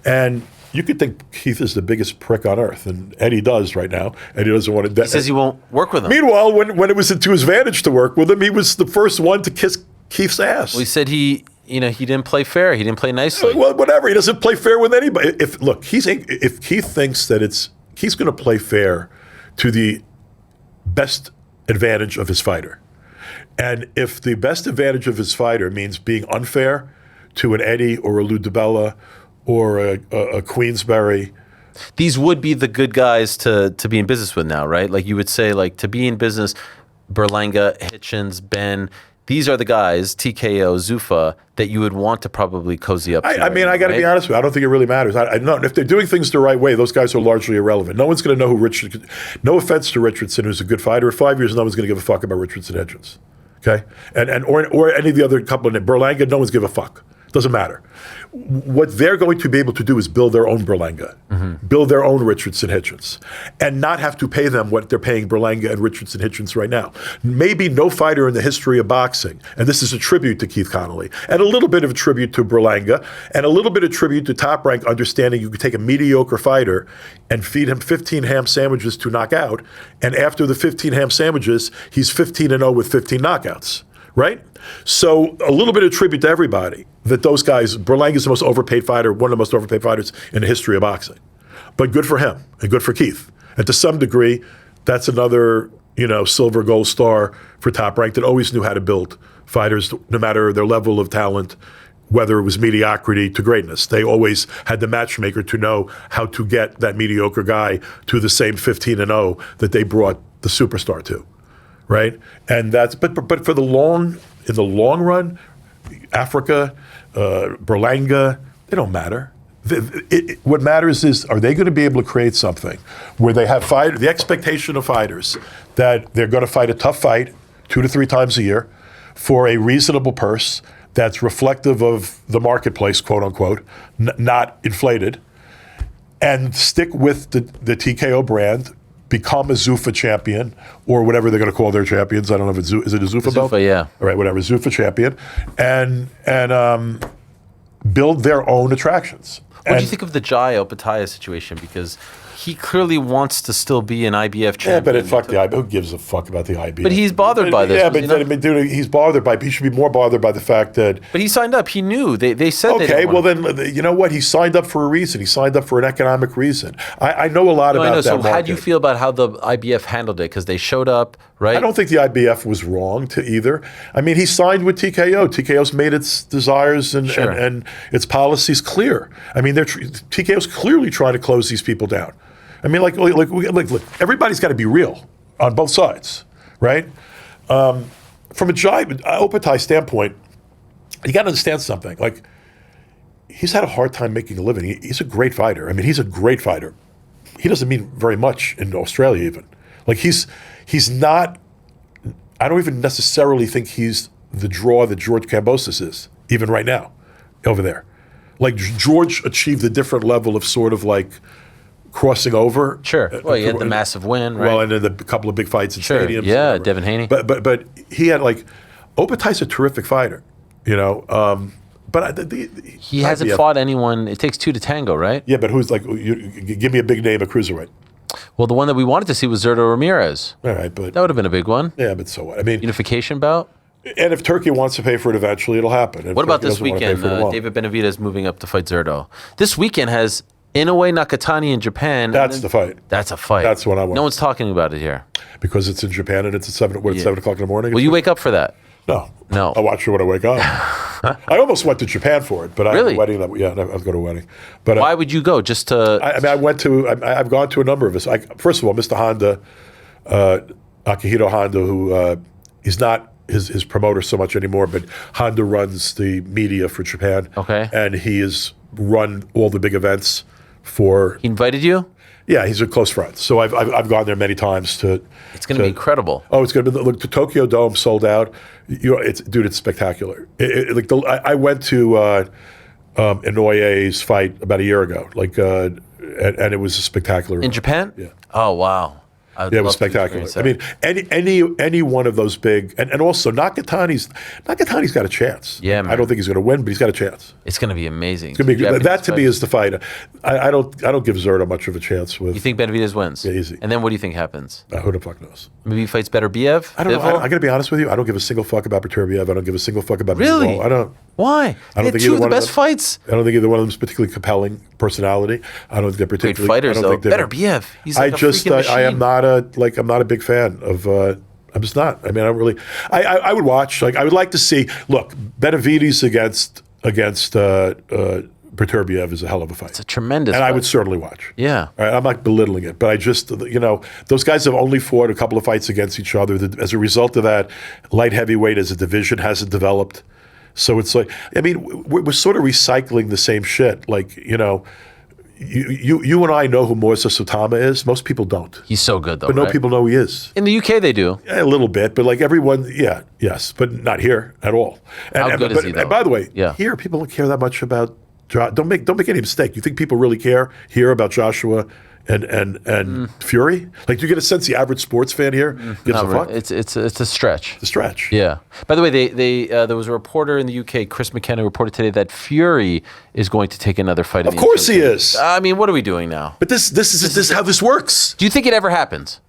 And you could think Keith is the biggest prick on earth, and Eddie does right now, and he doesn't want to. He says he won't work with him. Meanwhile, when it was to his advantage to work with him, he was the first one to kiss Keith's ass. Well, he said he didn't play fair. He didn't play nicely. Well, whatever. He doesn't play fair with anybody. If Keith thinks that he's going to play fair to the best advantage of his fighter, and if the best advantage of his fighter means being unfair to an Eddie or a Lou DiBella or a Queensberry. These would be the good guys to be in business with now, right? Like you would say, like to be in business, Berlanga, Hitchens, Ben, these are the guys, TKO, Zuffa, that you would want to probably cozy up to. I mean, I got to be honest with you. I don't think it really matters. I know if they're doing things the right way, those guys are largely irrelevant. No one's going to know who Richardson. No offense to Richardson, who's a good fighter. In 5 years, no one's going to give a fuck about Richardson Hitchens. Okay, or any of the other couple in Berlanga, no one's give a fuck. Doesn't matter. What they're going to be able to do is build their own Berlanga, build their own Richardson Hitchens, and not have to pay them what they're paying Berlanga and Richardson Hitchens right now. Maybe no fighter in the history of boxing, and this is a tribute to Keith Connolly, and a little bit of a tribute to Berlanga, and a little bit of tribute to Top Rank, understanding you could take a mediocre fighter and feed him 15 ham sandwiches to knock out, and after the 15 ham sandwiches, he's 15-0 with 15 knockouts. Right? So a little bit of tribute to everybody that those guys, Berlanga's the most overpaid fighter, one of the most overpaid fighters in the history of boxing. But good for him and good for Keith. And to some degree, that's another, silver gold star for Top Rank that always knew how to build fighters, no matter their level of talent, whether it was mediocrity to greatness. They always had the matchmaker to know how to get that mediocre guy to the same 15-0 that they brought the superstar to. Right, and that's but for in the long run, Africa, Berlanga, they don't matter. What matters is, are they going to be able to create something where they have the expectation of fighters that they're going to fight a tough fight 2 to 3 times a year for a reasonable purse that's reflective of the marketplace, quote unquote, not inflated, and stick with the TKO brand. Become a Zuffa champion, or whatever they're going to call their champions. I don't know if is it a Zuffa belt? Zuffa, yeah. All right, whatever, Zuffa champion, and build their own attractions. What do you think of the Jai Opataya situation? Because he clearly wants to still be an IBF champion. Yeah, but fuck the IBF. Who gives a fuck about the IBF? But he's bothered by this. Yeah, but dude, he's bothered by. He should be more bothered by the fact that. But he signed up. He knew. They said. Okay, well then, you know what? He signed up for a reason. He signed up for an economic reason. I know a lot about that So market. how do you feel about how the IBF handled it? Because they showed up, right? I don't think the IBF was wrong to either. I mean, he signed with TKO. TKO's made its desires and its policies clear. I mean, TKO's clearly trying to close these people down. I mean, look, everybody's got to be real on both sides, right? From a Jai Opataya standpoint, you got to understand something. Like, he's had a hard time making a living. He's a great fighter. I mean, he's a great fighter. He doesn't mean very much in Australia even. Like, he's not, I don't even necessarily think he's the draw that George Kambosos is, even right now, over there. Like, George achieved a different level of sort of like, crossing over. Sure. Well, he had the massive win, right? Well, and then a couple of big fights in stadiums. Yeah, Devin Haney. But he had Opataya's a terrific fighter, But he hasn't fought anyone. It takes 2 to tango, right? Yeah, but who's give me a big name, a cruiserweight. Well, the one that we wanted to see was Zurdo Ramirez. All right, but that would have been a big one. Yeah, but so what? I mean, unification bout. And if Turkey wants to pay for it eventually, it'll happen. What about this weekend? David Benavidez moving up to fight Zurdo. This weekend has Inoue Nakatani in Japan. That's the fight. That's a fight. That's what I want. No one's talking about it here. Because it's in Japan and it's at 7 o'clock in the morning? Will you wake up for that? No. No. I'll watch it when I wake up. I almost went to Japan for it, but I had a wedding. I've got a wedding. But why would you go? Just to... I've gone to a number of us. First of all, Mr. Honda, Akihito Honda, who he's not his promoter so much anymore, but Honda runs the media for Japan. Okay. And he has run all the big events for... He invited you? Yeah, he's a close friend. So I've gone there many times to... It's going to be incredible. Oh, it's going to be... Look, the Tokyo Dome sold out. It's spectacular. I went to Inouye's fight about a year ago, and it was spectacular. In Japan? Yeah. Oh, wow. I would Yeah, it was love to spectacular. experience I that. mean, any one of those big, and also Nakatani's got a chance. Yeah, man. I don't think he's going to win, but he's got a chance. It's going to be amazing. It's gonna be good. Japanese That to me fighters. is the fight. I don't give Zerda much of a chance with. You think Benavidez wins? Yeah, easy. And then what do you think happens? Who the fuck knows? Maybe he fights better Biev? I don't know. Bivol? I got to be honest with you. I don't give a single fuck about Beterbiev. I don't give a single fuck about Really? Bivol. I don't. Why? I They don't had think two either of the one of best them- fights. I don't think either one of them is particularly compelling personality. I don't think they're Great particularly fighters, I don't though. think they're- Better Biev. He's like I a just freaking I am machine. I'm not a big fan of. I'm just not. I mean, I don't really. I would watch. Like I would like to see. Look, Benavidez against Beterbiev is a hell of a fight. It's a tremendous and I fight. would certainly watch. Yeah. All right, I'm not belittling it, but I just, those guys have only fought a couple of fights against each other. As a result of that, light heavyweight as a division hasn't developed. So it's like, I mean, we're sort of recycling the same shit. Like, you and I know who Moises Sotama is. Most people don't. He's so good, though. But no right? people know who he is. In the UK, they do. A little bit, but like everyone, yes, but not here at all. How good is he, though? And by the way, Yeah. here people don't care that much about. Don't make any mistake. You think people really care here about Joshua and Fury? Like, do you get a sense the average sports fan here gives a Not fuck? really. It's a stretch. The stretch. Yeah. By the way, there was a reporter in the UK, Chris McKenna, reported today that Fury is going to take another fight. Of course he is. I mean, what are we doing now? But this is how this works. Do you think it ever happens?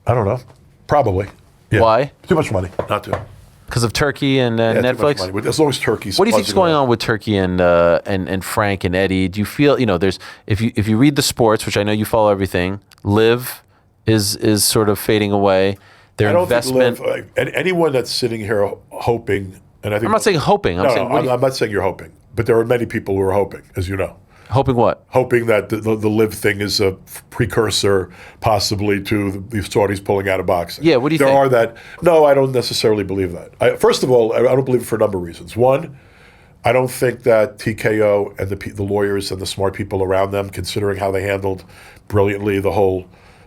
I don't know. Probably. Yeah. Why? Too much money. Not to. Because of Turkey and Yeah, too much Netflix? money. As long as Turkey's. What do you think's buzzing going around. on with Turkey and Frank and Eddie? Do you feel there's if you read the sports, which I know you follow everything, Liv is sort of fading away. Their I don't investment. think and anyone that's sitting here hoping, and I think I'm not saying hoping. I'm saying I'm not saying you're hoping, but there are many people who are hoping, as you know. hoping what? Hoping that the Liv thing is a precursor, possibly, to the Saudis pulling out of boxing. Yeah, what do you there think? are that. No, I don't necessarily believe that. First of all, I don't believe it for a number of reasons. One, I don't think that TKO and the lawyers and the smart people around them, considering how they handled brilliantly the whole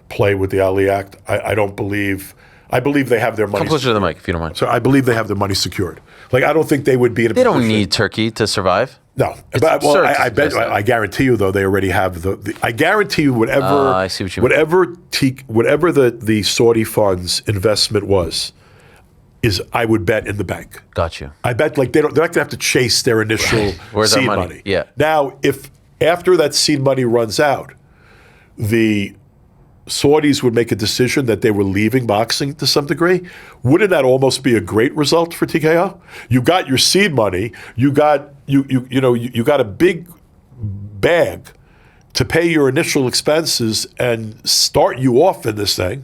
play with the Ali Act, I don't believe. I believe they have their money. Come closer to the mic, if you don't mind. So I believe they have their money secured. Like, I don't think they would be in a They don't position- need Turkey to survive. No, It's but, well, absurd to I bet. suggest that. I guarantee you, though, they already have the I guarantee you, whatever. I see what you mean. Whatever the Saudi funds investment was, is I would bet in the bank. Got you. I bet they're not going to have to chase their initial Where's our seed money? Yeah. Now, if after that seed money runs out, the Saudis would make a decision that they were leaving boxing to some degree, wouldn't that almost be a great result for TKO? You got your seed money, you got you got a big bag to pay your initial expenses and start you off in this thing,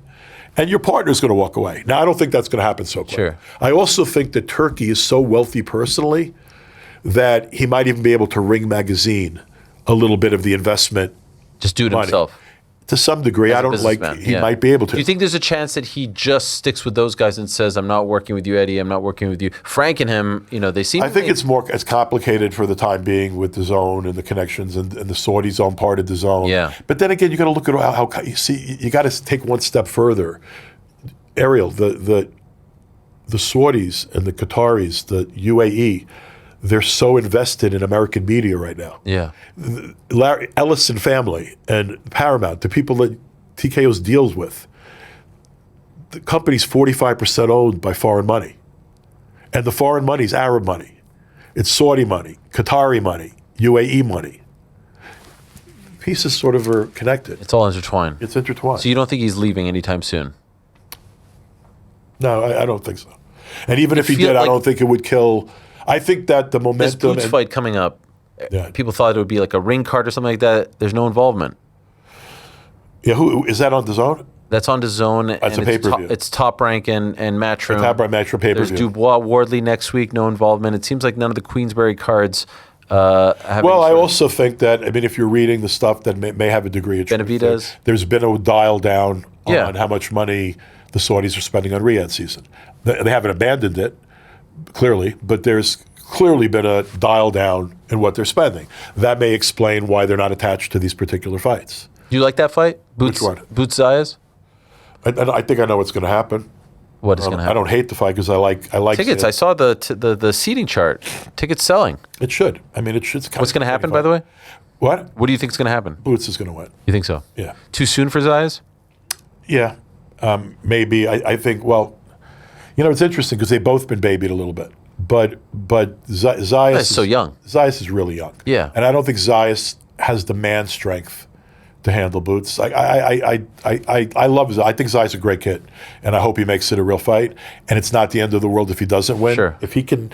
and your partner's going to walk away. Now, I don't think that's going to happen so quick. Sure. I also think that Turkey is so wealthy personally that he might even be able to Ring magazine a little bit of the investment Just do it money. himself. To some degree. As I a don't like, businessman, he yeah. might be able to. Do you think there's a chance that he just sticks with those guys and says, I'm not working with you, Eddie, I'm not working with you? Frank and him, they seem I think it's complicated for the time being with the zone and the connections and the Saudis own part of the zone. Yeah. But then again, you got to look at how you see, you got to take one step further. Ariel, the Saudis and the Qataris, the UAE, they're so invested in American media right now. Yeah. Larry Ellison family and Paramount, the people that TKO's deals with, the company's 45% owned by foreign money. And the foreign money is Arab money. It's Saudi money, Qatari money, UAE money. Pieces sort of are connected. It's all intertwined. It's intertwined. So you don't think he's leaving anytime soon? No, I don't think so. And even if he feel did, I like- don't think it would kill. I think that the This momentum. Boots fight coming up, Yeah. people thought it would be like a ring card or something like that. There's no involvement. Yeah, who is that on the zone? That's on DAZN. That's and a it's pay-per-view. It's Top Rank and Matchroom. Top Rank, Matchroom There's pay-per-view. Dubois Wardley next week, no involvement. It seems like none of the Queensberry cards have. Well, I also think that, if you're reading the stuff that may have a degree of truth, Benavidez. there's been a dial down Yeah. on how much money the Saudis are spending on Riyadh season. They haven't abandoned it, clearly, but there's clearly been a dial down in what they're spending. That may explain why they're not attached to these particular fights. Do you like that fight? Boots, Which one? Boots Zayas? I think I know what's going to happen. What is going to I happen? don't hate the fight because I like Tickets. I saw the seating chart. Tickets selling. It should. It should. What's going to happen, by the way? What? What do you think is going to happen? Boots is going to win. You think so? Yeah. Too soon for Zayas? Yeah. maybe. I think, well, it's interesting because they've both been babied a little bit. But Zayas is so young. Zayas is really young. Yeah. And I don't think Zayas has the man strength to handle Boots. I love Zayas. I think Zayas is a great kid, and I hope he makes it a real fight. And it's not the end of the world if he doesn't win. Sure. If he can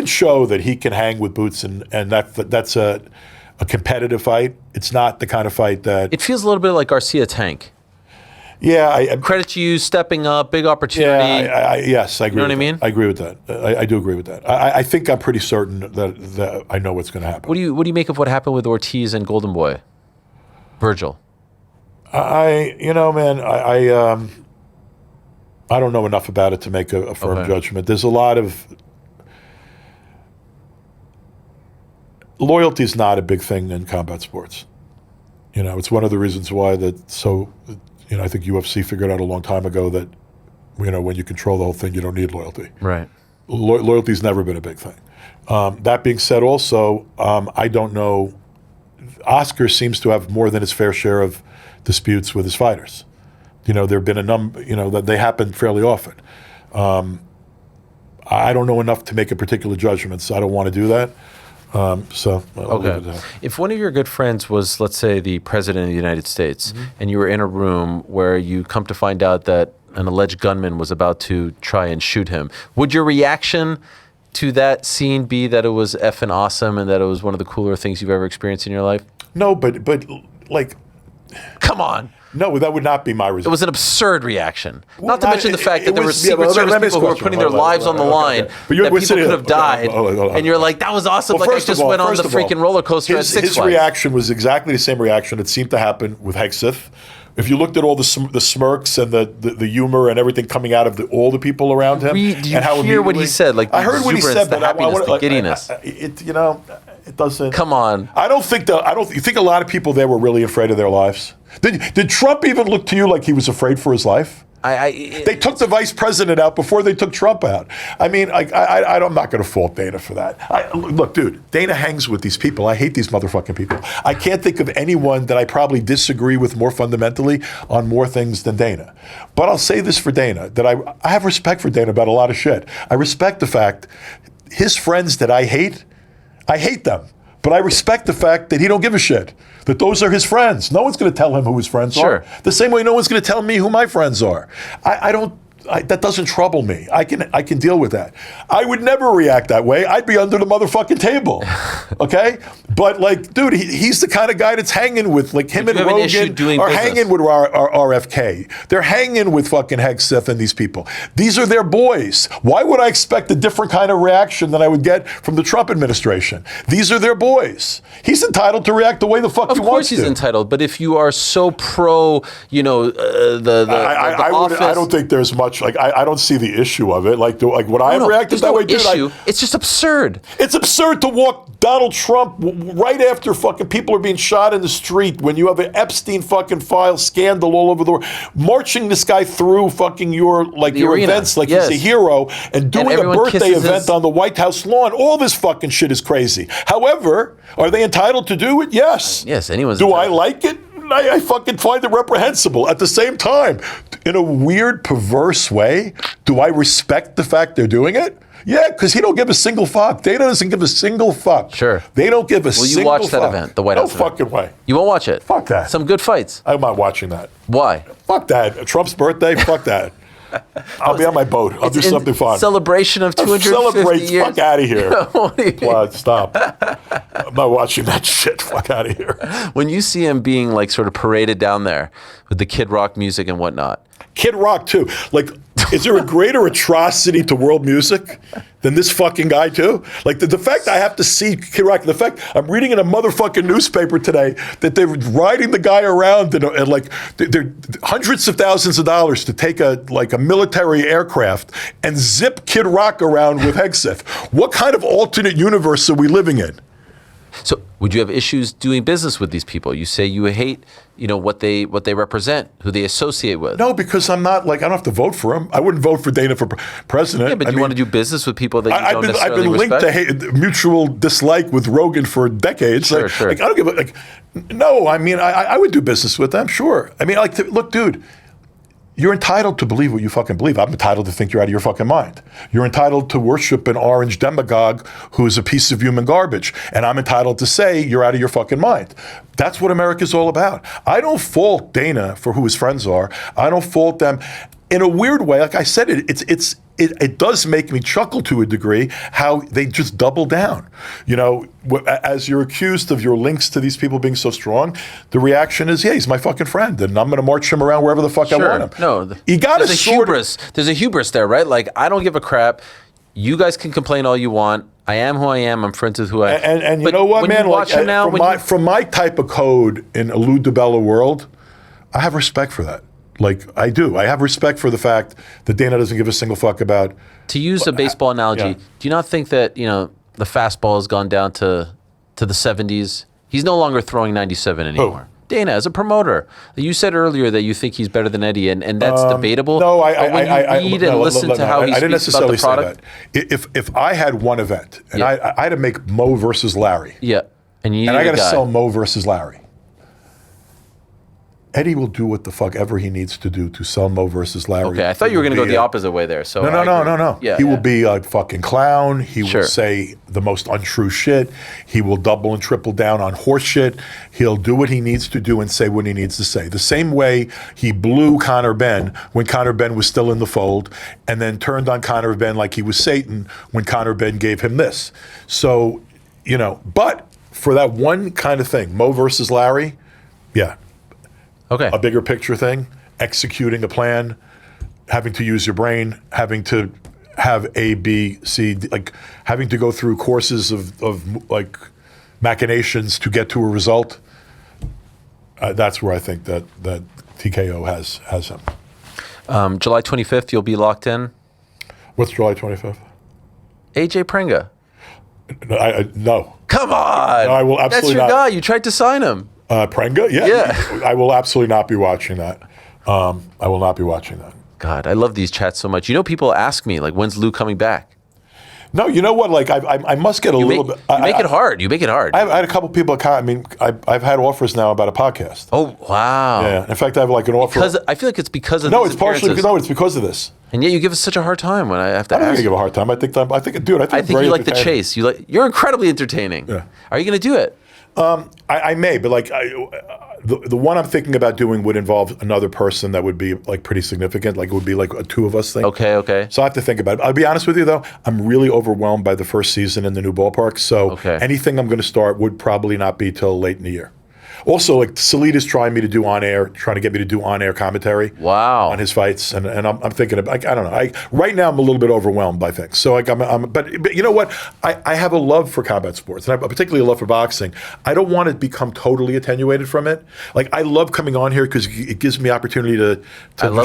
show that he can hang with Boots and that's a competitive fight. It's not the kind of fight that It feels a little bit like Garcia Tank. Yeah, credit to you stepping up, big opportunity. Yeah, yes, I agree. You know what I mean? I agree with that. I do agree with that. I think I'm pretty certain that I know what's going to happen. What do you make of what happened with Ortiz and Golden Boy, Virgil? I don't know enough about it to make a firm judgment. There's a lot of loyalty is not a big thing in combat sports. It's one of the reasons why I think UFC figured out a long time ago that, when you control the whole thing, you don't need loyalty. Right. Loyalty's never been a big thing. That being said, also, I don't know. Oscar seems to have more than his fair share of disputes with his fighters. There have been a number, that they happen fairly often. I don't know enough to make a particular judgment, so I don't want to do that. I'll leave it at that. If one of your good friends was, let's say, the president of the United States, and you were in a room where you come to find out that an alleged gunman was about to try and shoot him, would your reaction to that scene be that it was effing awesome and that it was one of the cooler things you've ever experienced in your life? No, but like, come on. No, that would not be my result. It was an absurd reaction. Well, not to mention the fact that there were Secret Service people who were putting their lives on the line, that people could have died, and you're like, that was awesome. Like I just went on the freaking roller coaster at Six Flags. His reaction was exactly the same reaction that seemed to happen with Hegseth. If you looked at all the smirks and the humor and everything coming out of all the people around him, did you hear what he said? Like I heard what he said, the happiness, the giddiness. It doesn't. Come on. You think a lot of people there were really afraid of their lives? Did Trump even look to you like he was afraid for his life? They took the vice president out before they took Trump out. I mean, I'm not going to fault Dana for that. Look, dude, Dana hangs with these people. I hate these motherfucking people. I can't think of anyone that I probably disagree with more fundamentally on more things than Dana. But I'll say this for Dana, that I have respect for Dana about a lot of shit. I respect the fact his friends that I hate them. But I respect the fact that he don't give a shit, that those are his friends. No one's going to tell him who his friends are. The same way no one's going to tell me who my friends are. That doesn't trouble me. I can deal with that. I would never react that way. I'd be under the motherfucking table. Okay? But like, dude, he's the kind of guy that's hanging with, like him and Rogan are hanging with RFK. They're hanging with fucking Hegseth and these people. These are their boys. Why would I expect a different kind of reaction than I would get from the Trump administration? These are their boys. He's entitled to react the way the fuck he wants to. Of course he's entitled, but if you are so pro, I don't think there's much. Like I don't see the issue of it. Like would I have reacted that way? Dude, it's just absurd. It's absurd to walk Donald Trump right after fucking people are being shot in the street when you have an Epstein fucking file scandal all over the world, marching this guy through fucking your events like he's a hero and doing a birthday event on the White House lawn. All this fucking shit is crazy. However, are they entitled to do it? Yes. Yes, anyone's entitled. I like it? I fucking find it reprehensible. At the same time, in a weird, perverse way, do I respect the fact they're doing it? Yeah, because he don't give a single fuck. Dana doesn't give a single fuck. Sure. They don't give a single fuck. Will you watch that event, the White House event? No fucking way. You won't watch it? Fuck that. Some good fights. I'm not watching that. Why? Fuck that. Trump's birthday? Fuck that. I'll be on my boat. I'll do something fun. Celebration of 250 years. Fuck out of here. Stop. I'm not watching that shit. Fuck out of here. When you see him being like sort of paraded down there with the Kid Rock music and whatnot. Kid Rock too. Like, is there a greater atrocity to world music than this fucking guy too? Like the fact I have to see Kid Rock, the fact I'm reading in a motherfucking newspaper today that they're riding the guy around and like they're hundreds of thousands of dollars to take a military aircraft and zip Kid Rock around with Hegseth. What kind of alternate universe are we living in? So would you have issues doing business with these people? You say you hate, what they represent, who they associate with. No, because I'm not I don't have to vote for him. I wouldn't vote for Dana for president. Yeah, but you want to do business with people that you don't necessarily respect? I've been linked to mutual dislike with Rogan for decades. Sure. I don't give a no. I mean, I would do business with them. Sure. I mean, look, dude. You're entitled to believe what you fucking believe. I'm entitled to think you're out of your fucking mind. You're entitled to worship an orange demagogue who is a piece of human garbage. And I'm entitled to say you're out of your fucking mind. That's what America's all about. I don't fault Dana for who his friends are. I don't fault them. In a weird way, like I said, it does make me chuckle to a degree how they just double down. You know, as you're accused of your links to these people being so strong, the reaction is, yeah, he's my fucking friend, and I'm going to march him around wherever the fuck I want him. No, you got there's a hubris. There's a hubris there, right? Like, I don't give a crap. You guys can complain all you want. I am who I am. I'm friends with who I am. And you know what, man? You watch him now, from my type of code in a Lou DiBella world, I have respect for that. Like, I do. I have respect for the fact that Dana doesn't give a single fuck about. To use a baseball analogy, do you not think that, you know, the fastball has gone down to the 70s? He's no longer throwing 97 anymore. Who? Dana, as a promoter. You said earlier that you think he's better than Eddie, and that's debatable. No, when you read and listen to how he speaks about the product. If I had one event, and I had to make Mo versus Larry. Yeah. And I got to sell Mo versus Larry. Eddie will do what the fuck ever he needs to do to sell Mo versus Larry. Okay, I thought you were going to go the opposite way there. So No. Yeah, he will be a fucking clown. He Sure. will say the most untrue shit. He will double and triple down on horse shit. He'll do what he needs to do and say what he needs to say. The same way he blew Conor Benn when Conor Benn was still in the fold, and then turned on Conor Benn like he was Satan when Conor Benn gave him this. So, you know, but for that one kind of thing, Mo versus Larry, yeah. Okay. A bigger picture thing, executing a plan, having to use your brain, having to have A, B, C, like having to go through courses of like machinations to get to a result. That's where I think that TKO has him. July 25th, you'll be locked in. What's July 25th? AJ Pringa. No. Come on. No, I will absolutely not. That's your guy. You tried to sign him. Prenga? Yeah. I will absolutely not be watching that. I will not be watching that. God, I love these chats so much. You know, people ask me, like, when's Lou coming back? No, you know what? Like, I must get a little bit. You make it hard. You make it hard. I had a couple people. I mean, I've had offers now about a podcast. Oh, wow. Yeah. In fact, I have like an offer. Because I feel like it's because of No, these it's partially appearances. No, it's because of this. And yet you give us such a hard time when I have to I don't ask. think I give a hard time. I think, dude, I think you like the chase. You're incredibly entertaining. Yeah. Are you going to do it? I may, but like the one I'm thinking about doing would involve another person that would be like pretty significant. Like it would be like a two of us thing. Okay. So I have to think about it. I'll be honest with you though, I'm really overwhelmed by the first season in the new ballpark. So anything I'm going to start would probably not be till late in the year. Also, like Salida's trying to get me to do on-air commentary. Wow. On his fights, and I'm thinking, I don't know. Right now I'm a little bit overwhelmed by things. So like but you know what? I have a love for combat sports, and I particularly a love for boxing. I don't want to become totally attenuated from it. Like I love coming on here because it gives me opportunity to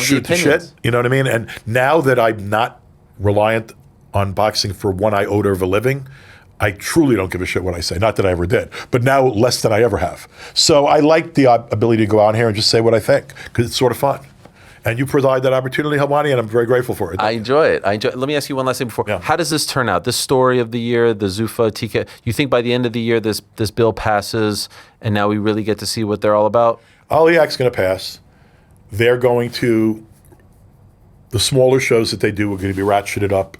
shoot the shit. You know what I mean? And now that I'm not reliant on boxing for one iota of a living, I truly don't give a shit what I say. Not that I ever did, but now less than I ever have. So I like the ability to go out here and just say what I think because it's sort of fun. And you provide that opportunity, Helwani, and I'm very grateful for it. I enjoy it. Let me ask you one last thing before. Yeah. How does this turn out? This story of the year, the Zuffa, TKO. You think by the end of the year this bill passes and now we really get to see what they're all about? Ali Act's going to pass. They're going to, the smaller shows that they do are going to be ratcheted up,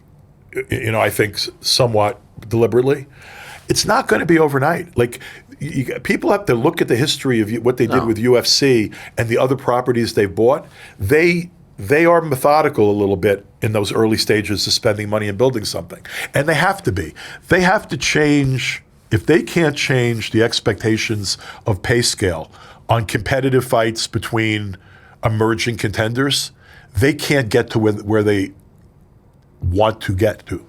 you know, I think somewhat deliberately. It's not going to be overnight. Like people have to look at the history of what they did with UFC and the other properties they've bought. They are methodical a little bit in those early stages of spending money and building something. And they have to be. They have to change. If they can't change the expectations of pay scale on competitive fights between emerging contenders, they can't get to where they want to get to.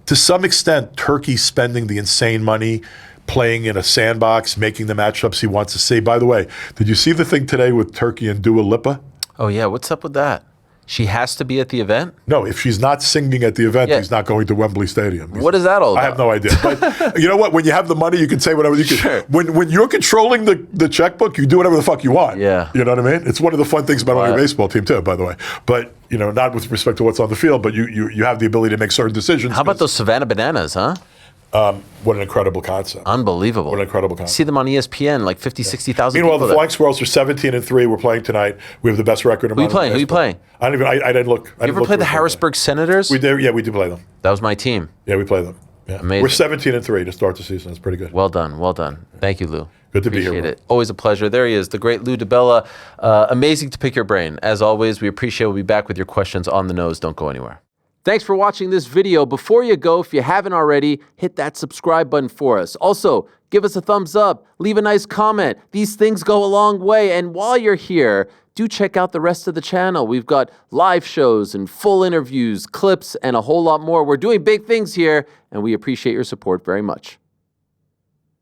To some extent, Turkey's spending the insane money playing in a sandbox, making the matchups he wants to see. By the way, did you see the thing today with Turkey and Dua Lipa? Oh, yeah. What's up with that? She has to be at the event? No, if she's not singing at the event, he's not going to Wembley Stadium. What is that all about? I have no idea. But you know what? When you have the money, you can say whatever you can. Sure. When you're controlling the checkbook, you do whatever the fuck you want. Yeah. You know what I mean? It's one of the fun things about owning a baseball team too, by the way. But you know, not with respect to what's on the field, but you have the ability to make certain decisions. How about those Savannah Bananas, huh? What an incredible concept. Unbelievable. What an incredible See concept. them on ESPN, like 50, 60,000 Meanwhile, people the Flying Squirrels are 17-3. We're playing tonight. We have the best record in Who you playing? Who you playing? I didn't look. You ever played the Harrisburg Senators? We did. Yeah, we do play them. That was my team. Yeah, we play them. Yeah. Amazing. We're 17-3 to start the season. That's pretty good. Well done. Well done. Thank you, Lou. Good to be here, Appreciate bro. it. Always a pleasure. There he is, the great Lou DiBella. Amazing to pick your brain. As always, we appreciate it. We'll be back with your questions on the nose. Don't go anywhere. Thanks for watching this video. Before you go, if you haven't already, hit that subscribe button for us. Also, give us a thumbs up, leave a nice comment. These things go a long way. And while you're here, do check out the rest of the channel. We've got live shows and full interviews, clips, and a whole lot more. We're doing big things here, and we appreciate your support very much.